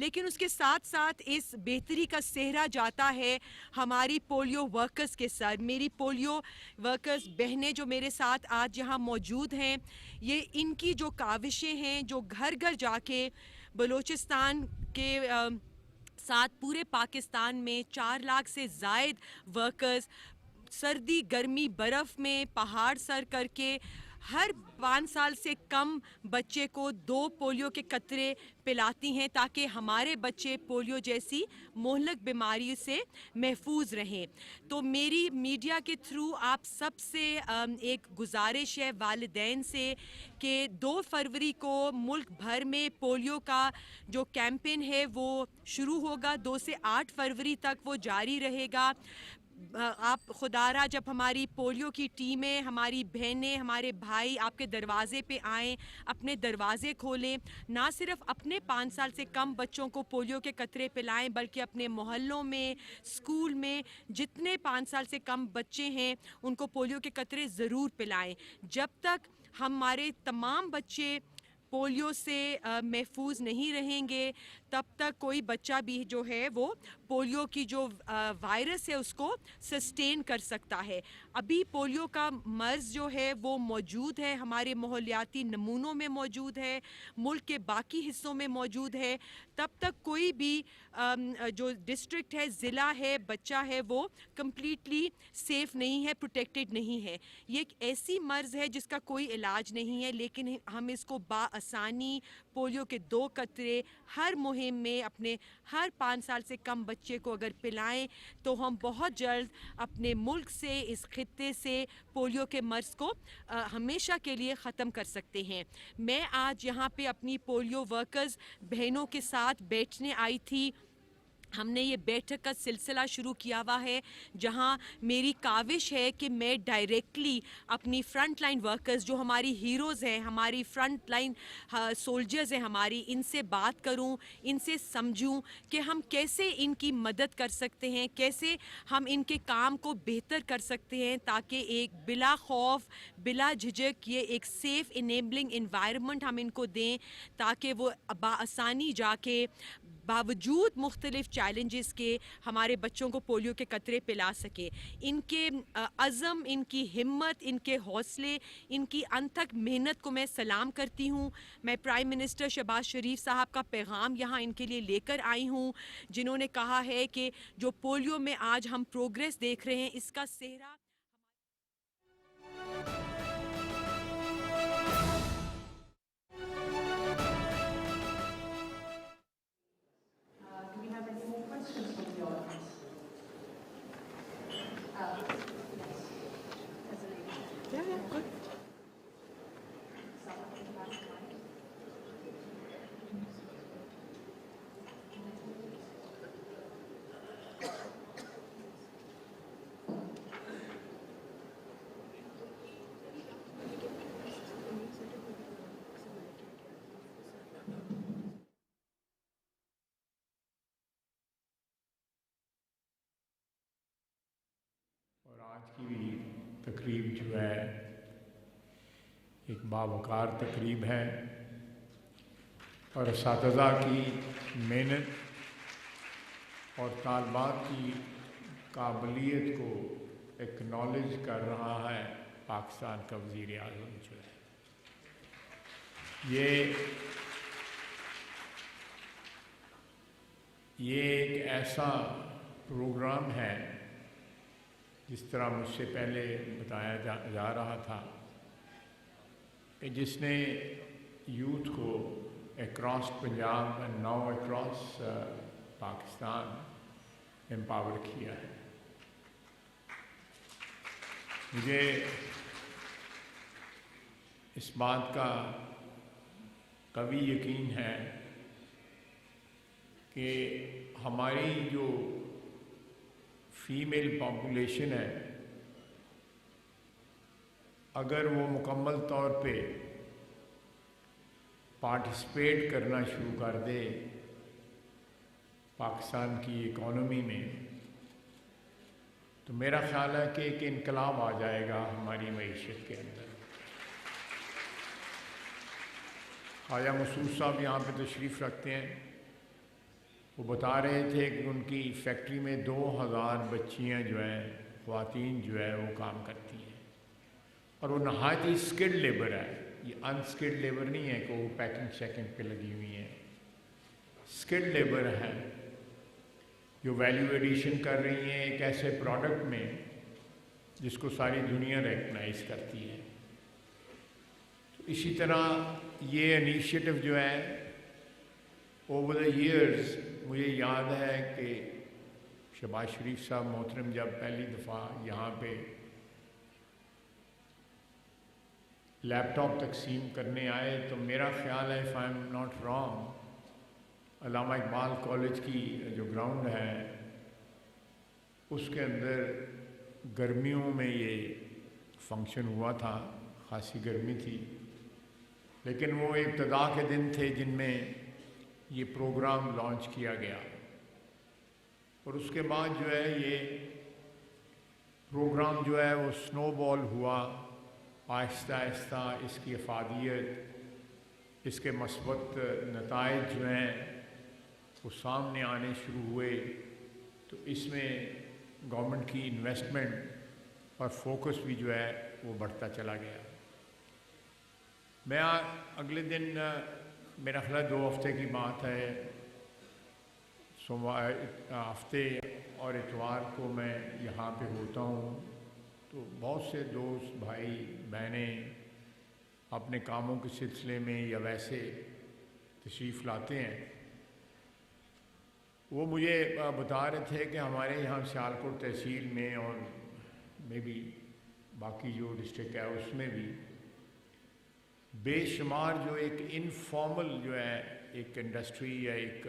लेकिन उसके साथ साथ इस बेहतरी का सेहरा जाता है हमारी पोलियो वर्कर्स के साथ। मेरी पोलियो वर्कर्स बहनें जो मेरे साथ आज यहाँ मौजूद हैं, ये इनकी जो काविशें हैं, जो घर घर जाके बलूचिस्तान के साथ पूरे पाकिस्तान में 4 लाख से ज़ायद वर्कर्स सर्दी गर्मी बर्फ़ में पहाड़ सर करके हर 5 साल से कम बच्चे को 2 पोलियो के कतरे पिलाती हैं ताकि हमारे बच्चे पोलियो जैसी मोहलक बीमारी से महफूज रहें। तो मेरी मीडिया के थ्रू आप सबसे एक गुजारिश है वालिदैन से कि 2 फरवरी को मुल्क भर में पोलियो का जो कैंपेन है वो शुरू होगा, 2 से 8 फरवरी तक वो जारी रहेगा। आप खुदारा जब हमारी पोलियो की टीमें, हमारी बहनें, हमारे भाई आपके दरवाज़े पे आएँ, अपने दरवाज़े खोलें, ना सिर्फ अपने 5 साल से कम बच्चों को पोलियो के कतरे पिलाएं बल्कि अपने मोहल्लों में, स्कूल में जितने 5 साल से कम बच्चे हैं उनको पोलियो के कतरे ज़रूर पिलाएं। जब तक हमारे तमाम बच्चे पोलियो से महफूज नहीं रहेंगे तब तक कोई बच्चा भी जो है वो पोलियो की जो वायरस है उसको सस्टेन कर सकता है। अभी पोलियो का मर्ज़ जो है वो मौजूद है, हमारे माहौलियाती नमूनों में मौजूद है, मुल्क के बाकी हिस्सों में मौजूद है। तब तक कोई भी जो डिस्ट्रिक्ट है, ज़िला है, बच्चा है वो कम्प्लीटली सेफ़ नहीं है, प्रोटेक्टेड नहीं है। ये एक ऐसी मर्ज़ है जिसका कोई इलाज नहीं है, लेकिन हम इसको आसानी पोलियो के 2 कतरे हर मुहिम में अपने हर 5 साल से कम बच्चे को अगर पिलाएं तो हम बहुत जल्द अपने मुल्क से, इस खित्ते से पोलियो के मर्ज़ को हमेशा के लिए ख़त्म कर सकते हैं। मैं आज यहाँ पे अपनी पोलियो वर्कर्स बहनों के साथ बैठने आई थी। हमने ये बैठक का सिलसिला शुरू किया हुआ है जहां मेरी काविश है कि मैं डायरेक्टली अपनी फ्रंट लाइन वर्कर्स जो हमारी हीरोज़ हैं, हमारी फ्रंट लाइन सोल्जर्स हैं हमारी, इनसे बात करूं, इनसे समझूं कि हम कैसे इनकी मदद कर सकते हैं, कैसे हम इनके काम को बेहतर कर सकते हैं ताकि एक बिला खौफ, बिला झिझक ये एक सेफ़ इनेबलिंग इन्वायरमेंट हम इनको दें ताकि वो बाआसानी जाके बावजूद मुख्तलिफ चैलेंजेस के हमारे बच्चों को पोलियो के कतरे पिला सके। इनके अज़म, इनकी हिम्मत, इनके हौसले, इनकी अनथक मेहनत को मैं सलाम करती हूँ। मैं प्राइम मिनिस्टर शहबाज शरीफ साहब का पैगाम यहाँ इनके लिए लेकर आई हूँ जिन्होंने कहा है कि जो पोलियो में आज हम प्रोग्रेस देख रहे हैं इसका सेहरा और आज की भी तकरीब जो है एक बावकार तकरीब है और असातिज़ा की मेहनत और तालबात की काबिलियत को एक्नॉलेज कर रहा है पाकिस्तान का वज़ीर आज़म जो है। ये एक ऐसा प्रोग्राम है जिस तरह मुझसे पहले बताया जा रहा था कि जिसने यूथ को across Punjab and now across Pakistan empower किया है। मुझे इस बात का कभी यकीन है कि हमारी जो फीमेल पॉपुलेशन है अगर वो मुकम्मल तौर पे पार्टिसिपेट करना शुरू कर दे पाकिस्तान की इकॉनमी में तो मेरा ख्याल है कि एक इनकलाब आ जाएगा हमारी मईशत के अंदर। ख्वाजा मसूद साहब यहाँ पे तशरीफ़ रखते हैं, वो बता रहे थे कि उनकी फैक्ट्री में 2000 बच्चियाँ जो हैं, ख़वातीन जो है वो काम करती हैं और वो नहायत ही स्किल्ड लेबर है। ये अनस्किल्ड लेबर नहीं है कि वो पैकिंग शैकिंग पे लगी हुई हैं, स्किल्ड लेबर है जो वैल्यू एडिशन कर रही हैं एक ऐसे प्रोडक्ट में जिसको सारी दुनिया रिकग्नाइज करती है। इसी तरह ये इनिशिएटिव जो है ओवर द ईयर्स मुझे याद है कि शहबाज शरीफ साहब मोहतरम जब पहली दफ़ा यहाँ पे लैपटॉप तकसीम करने आए तो मेरा ख्याल है if I am not wrong Allama Iqbal college की जो ग्राउंड है उसके अंदर गर्मियों में ये फंक्शन हुआ था, खासी गर्मी थी, लेकिन वो इब्तदा के दिन थे जिनमें ये प्रोग्राम लॉन्च किया गया और उसके बाद जो है ये प्रोग्राम जो है वो स्नोबॉल हुआ। आहिस्ता आहिस्ता इसकी अफादियत, इसके मस्बत नताइज जो हैं वो सामने आने शुरू हुए, तो इसमें गवर्नमेंट की इन्वेस्टमेंट और फोकस भी जो है वो बढ़ता चला गया। मैं अगले दिन मेरा ख्याल 2 हफ्ते की बात है, सोमवार हफ्ते और इतवार को मैं यहाँ पे होता हूँ, तो बहुत से दोस्त भाई बहनें अपने कामों के सिलसिले में या वैसे तशरीफ़ लाते हैं। वो मुझे बता रहे थे कि हमारे यहाँ सियालकोट तहसील में और में भी बाकी जो डिस्ट्रिक्ट है उसमें भी बेशुमार जो एक इनफॉर्मल जो है एक इंडस्ट्री या एक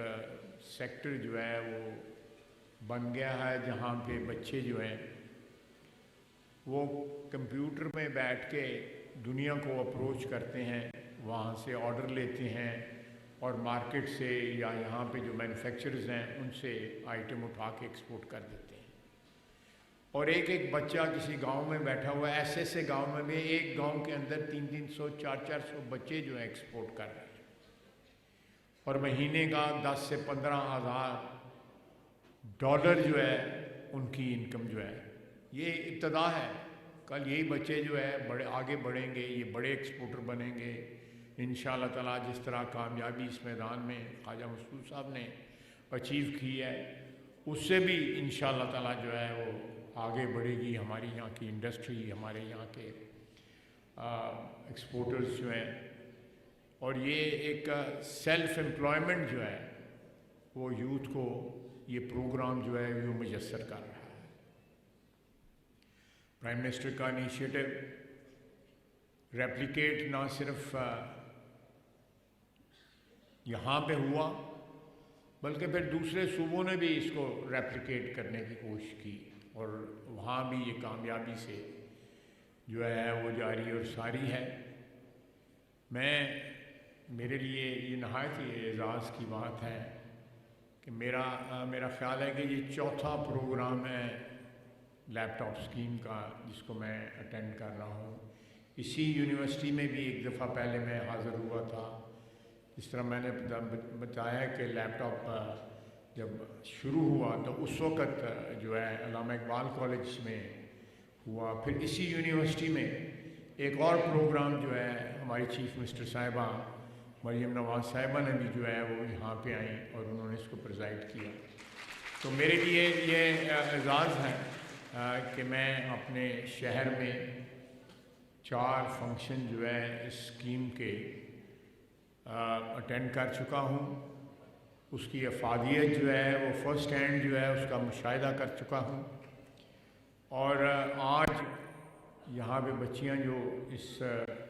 सेक्टर जो है वो बन गया है, जहाँ पे बच्चे जो हैं वो कंप्यूटर में बैठ के दुनिया को अप्रोच करते हैं, वहाँ से ऑर्डर लेते हैं और मार्केट से या यहाँ पे जो मैन्युफैक्चरर्स हैं उनसे आइटम उठा के एक्सपोर्ट कर देते हैं। और एक एक बच्चा किसी गांव में बैठा हुआ है, ऐसे गांव में भी एक गांव के अंदर 300-300 400-400 बच्चे जो है एक्सपोर्ट कर रहे हैं और महीने का 10 से 15 हज़ार डॉलर जो है उनकी इनकम जो है, ये इब्तदा है। कल यही बच्चे जो है बड़े आगे बढ़ेंगे, ये बड़े एक्सपोर्टर बनेंगे इंशाअल्लाह ताला। जिस तरह कामयाबी इस मैदान में ख्वाजा मसूद साहब ने अचीव की है, उससे भी इंशाअल्लाह ताला जो है वो आगे बढ़ेगी हमारी यहाँ की इंडस्ट्री, हमारे यहाँ के एक्सपोर्टर्स जो हैं। और ये एक सेल्फ एम्प्लॉयमेंट जो है वो यूथ को ये प्रोग्राम जो है वो मुयस्सर कर रहा है। प्राइम मिनिस्टर का इनिशिएटिव रेप्लिकेट ना सिर्फ यहाँ पे हुआ बल्कि फिर दूसरे सूबों ने भी इसको रेप्लिकेट करने की कोशिश की और वहाँ भी ये कामयाबी से जो है वो जारी और सारी है। मेरे लिए ये नहायत ही एजाज़ की बात है कि मेरा ख्याल है कि ये चौथा प्रोग्राम है लैपटॉप स्कीम का जिसको मैं अटेंड कर रहा हूँ। इसी यूनिवर्सिटी में भी एक दफ़ा पहले मैं हाज़िर हुआ था। इस तरह मैंने बताया कि लैपटॉप जब शुरू हुआ तो उस वक़्त जो है अल्लामा इकबाल कॉलेज में हुआ। फिर इसी यूनिवर्सिटी में एक और प्रोग्राम जो है हमारी चीफ मिनिस्टर साहिबा मरियम नवाज़ साहिबा ने भी जो है वो यहाँ पे आई और उन्होंने इसको प्रेज़ाइड किया। तो मेरे लिए ये एजाज़ है कि मैं अपने शहर में 4 फंक्शन जो है इस स्कीम के अटेंड कर चुका हूँ। उसकी अफादियत जो है वो फ़र्स्ट हैंड जो है उसका मुशाहिदा कर चुका हूँ। और आज यहाँ पे बच्चियाँ जो इस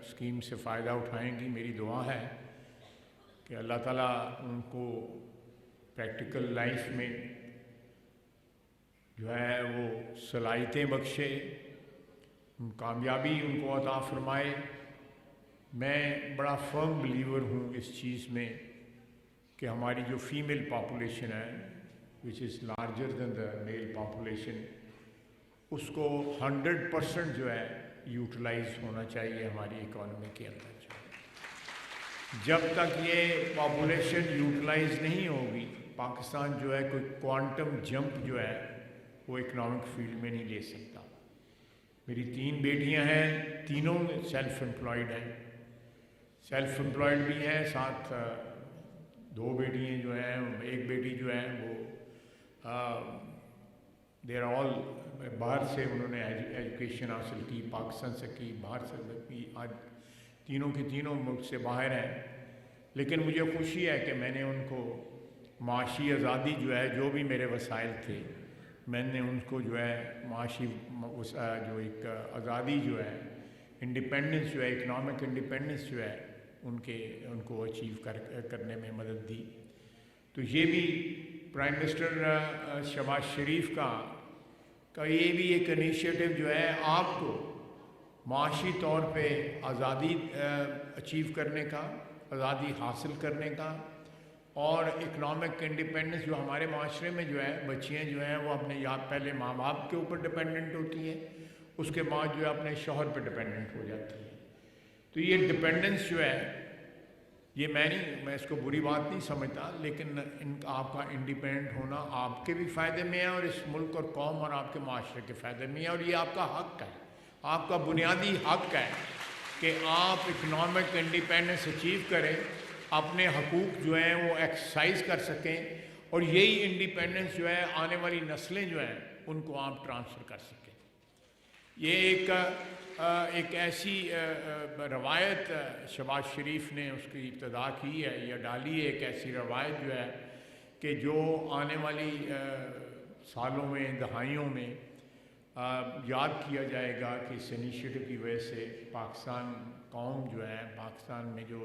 स्कीम से फ़ायदा उठाएंगी, मेरी दुआ है कि अल्लाह ताला उनको प्रैक्टिकल लाइफ में जो है वो सलाहियतें बख्शे, कामयाबी उनको अता फरमाए। मैं बड़ा फर्म बिलीवर हूँ इस चीज़ में कि हमारी जो फीमेल पॉपुलेशन है which is larger than the mail population, उसको 100% जो है यूटिलाइज होना चाहिए हमारी इकॉनमी के अंदर। जब तक ये पॉपुलेशन यूटिलाइज नहीं होगी, पाकिस्तान जो है कोई क्वांटम जंप जो है वो इकनॉमिक फील्ड में नहीं ले सकता। मेरी 3 बेटियां हैं, तीनों सेल्फ एम्प्लॉयड हैं, सेल्फ एम्प्लॉयड भी हैं, साथ 2 बेटियां जो हैं, एक बेटी जो है वो देर ऑल बाहर से उन्होंने एजुकेशन हासिल की, पाकिस्तान से की, बाहर से की। आज तीनों के तीनों मुल्क से बाहर हैं, लेकिन मुझे खुशी है कि मैंने उनको माशी आज़ादी जो है, जो भी मेरे वसाइल थे, मैंने उनको जो है माशी जो एक आज़ादी जो है, इंडिपेंडेंस जो है, इकनॉमिक इंडिपेंडेंस जो है, उनको अचीव करने में मदद दी। तो ये भी प्राइम मिनिस्टर शहबाज शरीफ का ये भी एक इनिशिएटिव जो है आपको माशी तौर पे आज़ादी अचीव करने का, आज़ादी हासिल करने का, और इकनॉमिक इंडिपेंडेंस जो हमारे माशरे में जो है बच्चियाँ जो हैं वो अपने पहले माँ बाप के ऊपर डिपेंडेंट होती हैं, उसके बाद जो है अपने शौहर पे डिपेंडेंट हो जाती हैं। तो ये डिपेंडेंस जो है ये मैं इसको बुरी बात नहीं समझता, लेकिन आपका इंडिपेंडेंट होना आपके भी फ़ायदे में है और इस मुल्क और कौम और आपके माशरे के फ़ायदे में है, और ये आपका हक़ है, आपका बुनियादी हक़ है कि आप इकनॉमिक इंडिपेंडेंस अचीव करें, अपने हकूक़ जो हैं वो एक्सरसाइज कर सकें, और यही इंडिपेंडेंस जो है आने वाली नस्लें जो हैं उनको आप ट्रांसफ़र कर सकें। ये एक ऐसी रवायत शहबाज शरीफ ने उसकी इब्तदा की है या डाली है, एक ऐसी रवायत जो है कि जो आने वाली सालों में, दहाइयों में याद किया जाएगा कि इस इनिशिएटिव की वजह से पाकिस्तान कौम जो है, पाकिस्तान में जो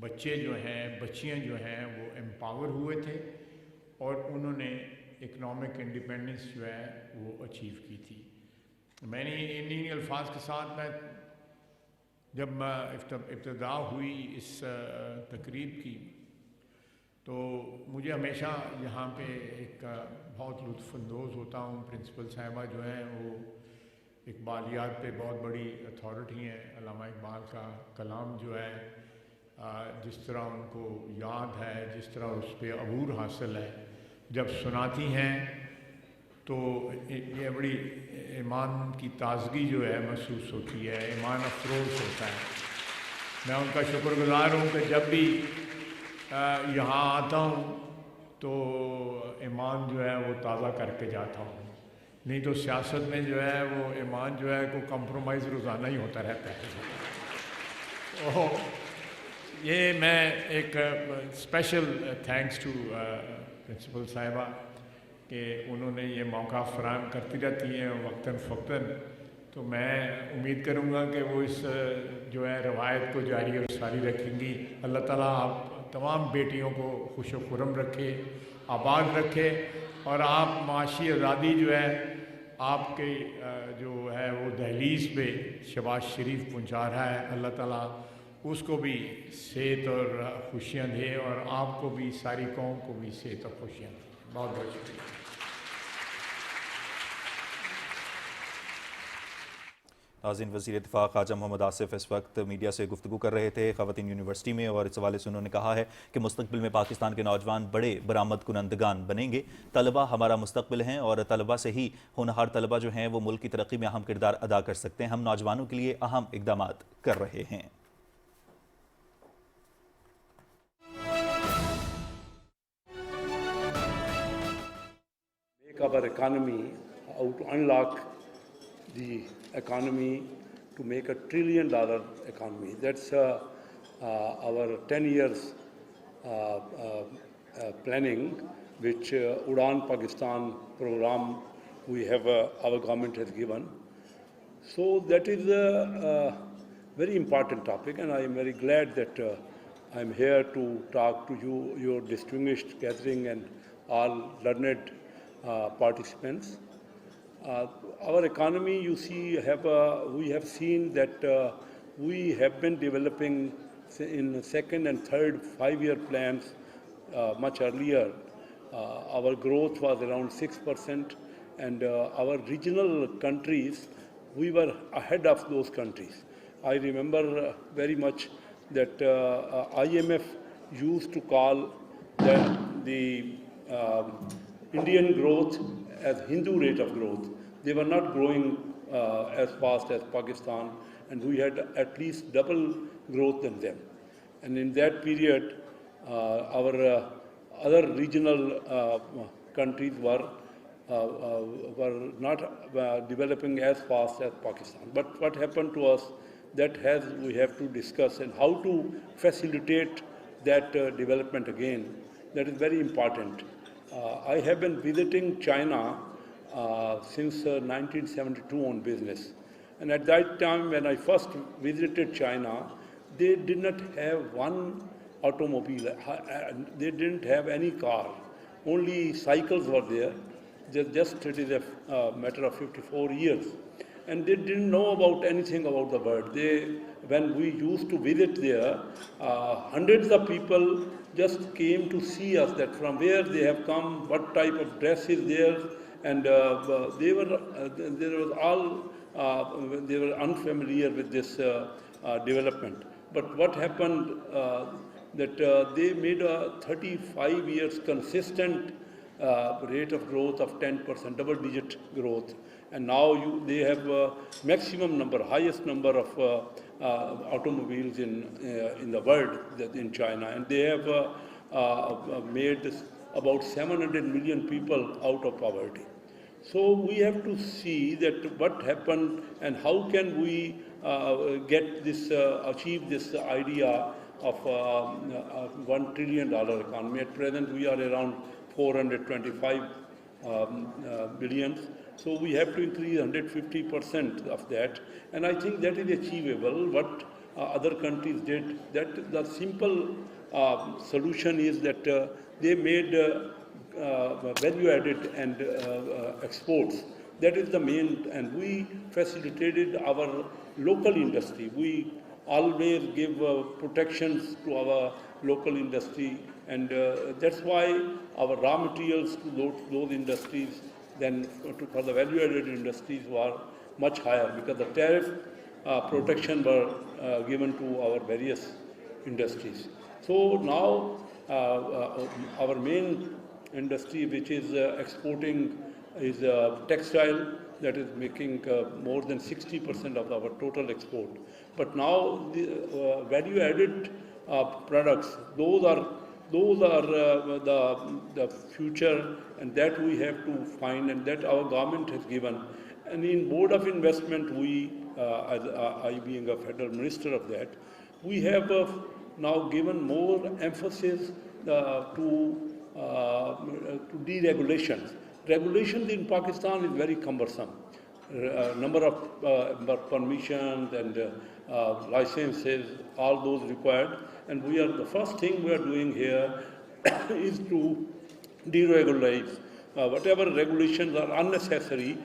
बच्चे जो हैं, बच्चियां जो हैं वो एम्पावर हुए थे और उन्होंने इकनॉमिक इंडिपेंडेंस जो है वो अचीव की थी। मैंने इन्हीं अल्फाज के साथ मैं जब इब्तिदा हुई इस तकरीब की, तो मुझे हमेशा यहाँ पे एक बहुत लुत्फ़अंदोज़ होता हूँ। प्रिंसिपल साहिबा जो हैं वो इकबालियात पे बहुत बड़ी अथॉरिटी हैं। अल्लामा इकबाल का कलाम जो है जिस तरह उनको याद है, जिस तरह उस पर अबूर हासिल है, जब सुनाती हैं तो ये बड़ी ईमान की ताज़गी जो है महसूस होती है, ईमान अफरोज़ होता है। मैं उनका शुक्रगुज़ार हूँ कि जब भी यहाँ आता हूँ तो ईमान जो है वो ताज़ा करके जाता हूँ, नहीं तो सियासत में जो है वो ईमान जो है को कंप्रोमाइज़ रोज़ाना ही होता रहता है। ओह, ये मैं एक स्पेशल थैंक्स टू प्रिंसिपल साहिबा कि उन्होंने ये मौका फराहम करती रहती हैं वक्तन फ़क्तन। तो मैं उम्मीद करूँगा कि वो इस जो है रवायत को जारी और सारी रखेंगी। अल्लाह ताला आप तमाम बेटियों को खुश व खुर्रम रखे, आबाद रखे, और आप माशी आज़ादी जो है आपके जो है वो दहलीज़ पे शहबाज शरीफ पहुँचा रहा है, अल्लाह ताला उसको भी सेहत और खुशियाँ दे, और आपको भी, सारी कौम को भी सेहत और खुशियाँ दे। बहुत बहुत शुक्रिया। नाज़रीन, वज़ीर इत्तेफ़ाक़ ख़ाजा मोहम्मद आसिफ इस वक्त मीडिया से गुफ्तगू कर रहे थे ख़वातीन यूनिवर्सिटी में, और इस हवाले से उन्होंने कहा है कि मुस्तक़बिल में पाकिस्तान के नौजवान बड़े बरामद कुनंदगान बनेंगे। तलबा हमारा मुस्तक़बिल हैं और तलबा से ही होनहार तलबा जो हैं वो मुल्क की तरक्की में अहम किरदार अदा कर सकते हैं। हम नौजवानों के लिए अहम इक़दामात कर रहे हैं। Our economy, how to unlock the economy to make $1 trillion economy. That's our 10 years planning, which Udan Pakistan program we have our government has given. So that is a very important topic, and I am very glad that I am here to talk to you, your distinguished gathering, and all learned participants. Our economy, you see, we have seen that we have been developing in second and third 5-year plans much earlier. Our growth was around 6%, and our regional countries, we were ahead of those countries. I remember very much that IMF used to call the Indian growth as Hindu rate of growth. They were not growing as fast as Pakistan, and we had at least double growth than them. And in that period, our other regional countries were not developing as fast as Pakistan. But what happened to us, we have to discuss, and how to facilitate that development again. That is very important. I have been visiting China since 1972 on business. And at that time, when I first visited China, they did not have one automobile. They didn't have any car. Only cycles were there. It is a matter of 54 years. And they didn't know about anything about the world. When we used to visit there, hundreds of people just came to see us, that from where they have come, what type of dress is there, and they were unfamiliar with this development. But what happened, that they made a 35 years consistent rate of growth of 10%, double-digit growth. And now they have maximum number, highest number of automobiles in the world in China. And they have made about 700 million people out of poverty. So we have to see that what happened and how can we get this, achieve this idea of $1 trillion economy. At present, we are around 425 billion. So we have to increase 150% of that. And I think that is achievable. What other countries did, that the simple solution is that they made value added and exports. That is the main, and we facilitated our local industry. We always give protections to our local industry, and that's why our raw materials to those industries than for the value added industries were much higher, because the tariff protection were given to our various industries. So now our main industry, which is exporting, is textile, that is making more than 60% of our total export. But now the value-added products, those are the future, and that we have to find, and that our government has given. And in Board of Investment, we, as I being a federal minister of that, we have now given more emphasis to deregulation. Regulations in Pakistan is very cumbersome. Number of permissions and licenses, all those required. And the first thing we are doing here is to deregulate whatever regulations are unnecessary.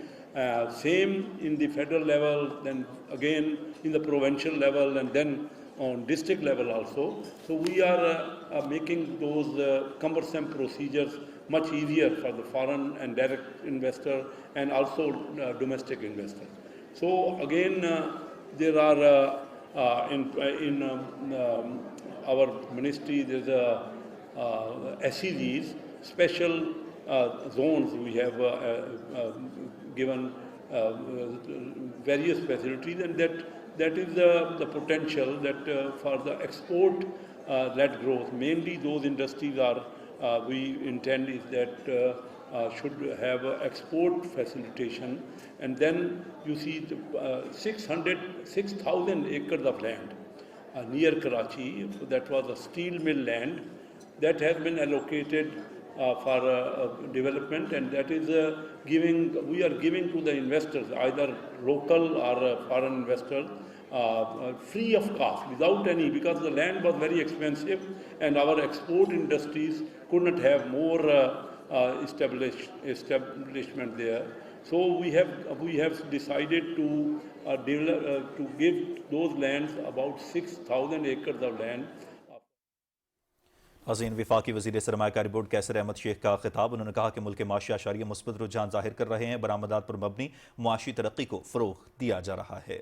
Same in the federal level, then again in the provincial level, and then on district level also. So we are making those cumbersome procedures much easier for the foreign and direct investor, and also domestic investor. So again, there are in our ministry, there's a SEZs, special zones. We have given various facilities, and that is the potential that for the export-led growth. Mainly those industries are, we intend is that should have export facilitation. And then you see 6,000 acres of land near Karachi, that was a steel mill land, that has been allocated for development, and that is we are giving to the investors, either local or foreign investors, free of cost, without any, because the land was very expensive, and our export industries could not have more establishment there. So we have decided to give those lands, about 6,000 acres of land. अज़ीन वफाकी वज़ीर सरमायाकारी board कैसर अहमद शेख का खिताब। उन्होंने कहा कि मुल्क के माशी आशारिया मुस्बत रुझान जाहिर कर रहे हैं, बरामदात पर मबनी मुआशी तरक्की को फ़रोग़ दिया जा रहा है।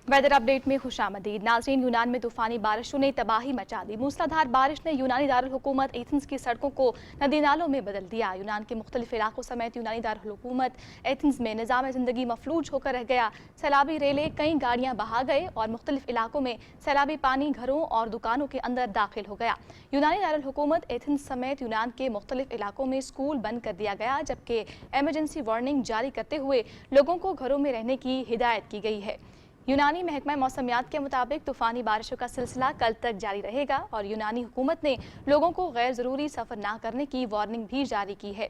वेदर अपडेट में खुशामदीद। नाज़रीन, यूनान में तूफानी बारिशों ने तबाही मचा दी। मूसलाधार बारिश ने यूनानी दारुल हुकूमत एथेंस की सड़कों को नदी नालों में बदल दिया। यूनान के मुख्तलिफ इलाकों समेत यूनानी दारुल हुकूमत एथेंस में निज़ाम ज़िंदगी मफलूज होकर रह गया। सैलाबी रेलें, कई गाड़ियाँ बहा गए और मुख्तलिफ इलाकों में सैलाबी पानी घरों और दुकानों के अंदर दाखिल हो गया। यूनानी दारुल हुकूमत एथेंस समेत यूनान के मुख्तलिफ इलाकों में स्कूल बंद कर दिया गया, जबकि एमरजेंसी वार्निंग जारी करते हुए लोगों को घरों में रहने की हिदायत की गई है। यूनानी महकमा मौसमियात के मुताबिक तूफ़ानी बारिशों का सिलसिला कल तक जारी रहेगा और यूनानी हुकूमत ने लोगों को गैर ज़रूरी सफ़र ना करने की वार्निंग भी जारी की है।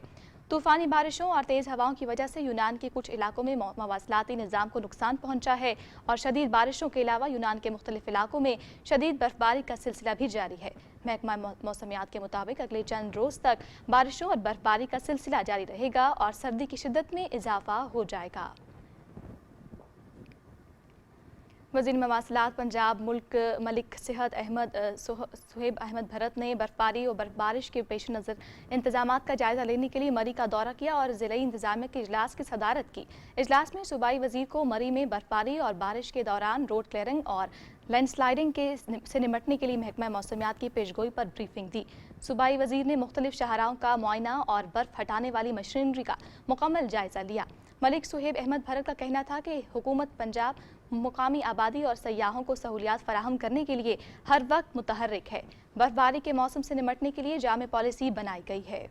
तूफ़ानी बारिशों और तेज़ हवाओं की वजह से यूनान के कुछ इलाकों में मवासलाती निज़ाम को नुकसान पहुंचा है और शदीद बारिशों के अलावा यूनान के मुख्तलिफ इलाकों में शदीद बर्फबारी का सिलसिला भी जारी है। महकमा मौसमियात के मुताबिक अगले चंद रोज़ तक बारिशों और बर्फबारी का सिलसिला जारी रहेगा और सर्दी की शिद्दत में इजाफा हो जाएगा। वज़ीर मवासलात पंजाब मलिक सेहत सुहेब अहमद भरत ने बर्फबारी और बारिश के पेश नज़र इंतजामात का जायज़ा लेने के लिए मरी का दौरा किया और ज़िलाई इंतजामिया के इजलास की सदारत की। इजलास में सूबाई वज़ीर को मरी में बर्फबारी और बारिश के दौरान रोड क्लियरिंग और लैंडस्लाइडिंग से निमटने के लिए महकमा मौसमियात की पेशगोई पर ब्रीफिंग दी। सूबाई वज़ीर ने मुख्तलिफ शहराओं का मुआयना और बर्फ़ हटाने वाली मशीनरी का मुकम्मल जायज़ा लिया। मलिक सुहेब अहमद भरत का कहना था कि हुकूमत पंजाब मुकामी आबादी और सयाहों को सहूलियात फराहम करने के लिए हर वक्त मुतहर्रिक है। बर्फबारी के मौसम से निमटने के लिए जामे पॉलिसी बनाई गई है।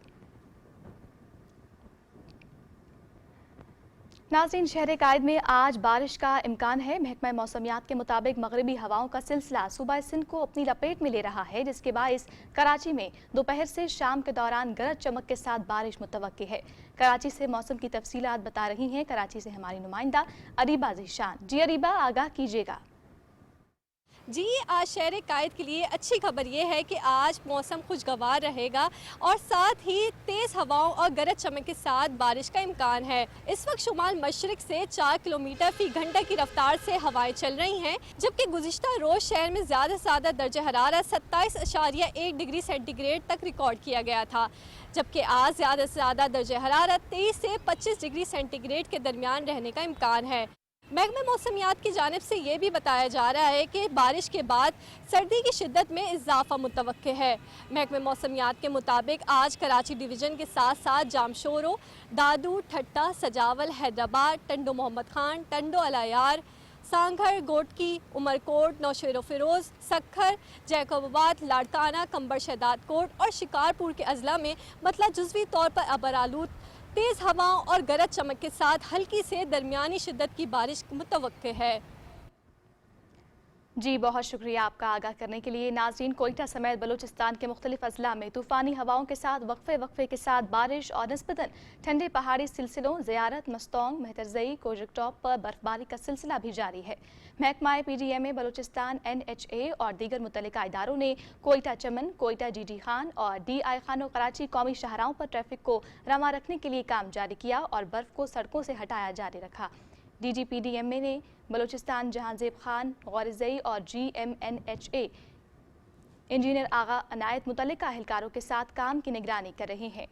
नाज़रीन, शहर कायद में आज बारिश का इम्कान है। महकमा मौसमियात के मुताबिक मगरबी हवाओं का सिलसिला सूबा सिंध को अपनी लपेट में ले रहा है, जिसके बायस कराची में दोपहर से शाम के दौरान गरज चमक के साथ बारिश मुतवक्की है। कराची से मौसम की तफसीलात बता रही हैं कराची से हमारी नुमाइंदा अरीबा ज़ीशान। जी अरीबा, आगाह कीजिएगा। जी, आज शहर कायद के लिए अच्छी खबर ये है कि आज मौसम खुशगवार रहेगा और साथ ही तेज़ हवाओं और गरज चमक के साथ बारिश का इम्कान है। इस वक्त शुमाल मशरिक से 4 किलोमीटर फी घंटा की रफ्तार से हवाएं चल रही हैं, जबकि गुज़िश्ता रोज़ शहर में ज़्यादा से ज़्यादा दर्जा हरारत 27.1 डिग्री सेंटीग्रेड तक रिकॉर्ड किया गया था, जबकि आज ज़्यादा से ज़्यादा दर्जा हरारत 23 से 25 डिग्री सेंटीग्रेड के दरमियान रहने का इम्कान है। महकमा मौसमियात की जानिब से ये भी बताया जा रहा है कि बारिश के बाद सर्दी की शिद्दत में इजाफा मुतवक्के है। महकमा मौसमियात के मुताबिक आज कराची डिवीज़न के साथ साथ जामशोरो, दादू, ठट्टा, सजावल, हैदराबाद, टंडो मोहम्मद खान, टंडो अलायार, सांघर, गोटकी, उमरकोट, नौशेरो फिरोज़, सखर, जैकबाबाद, लाड़काना, कंबर शहदाद कोट और शिकारपुर के अजला में मतलब जुज़वी तौर पर अबरालूद तेज़ हवाओं और गरज चमक के साथ हल्की से दरमियानी शिद्दत की बारिश मुतवक्के है। जी, बहुत शुक्रिया आपका आगाह करने के लिए। नाज़रीन, कोयटा समेत बलूचिस्तान के मुख्तलिफ अजला में तूफ़ानी हवाओं के साथ वक्फे के साथ बारिश और निस्बतन ठंडे पहाड़ी सिलसिलों ज़ियारत, मस्तोंग, मेहतरजई, कोजक टॉप पर बर्फबारी का सिलसिला भी जारी है। महकमा PDMA बलूचिस्तान, NHA और दीगर मुतल्लिका इदारों ने कोयटा चमन, कोयटा GD खान और DI खान और कराची कौमी शाहराहों पर ट्रैफिक को रवा रखने के लिए काम जारी किया और बर्फ़ को सड़कों से हटाया जारी रखा। DG PDMA ने बलूचिस्तान जहांजेब खान, गौरज़ई और GMNHA इंजीनियर आगा अनायत मुतल्लिका अहलकारों के साथ काम की निगरानी कर रहे हैं।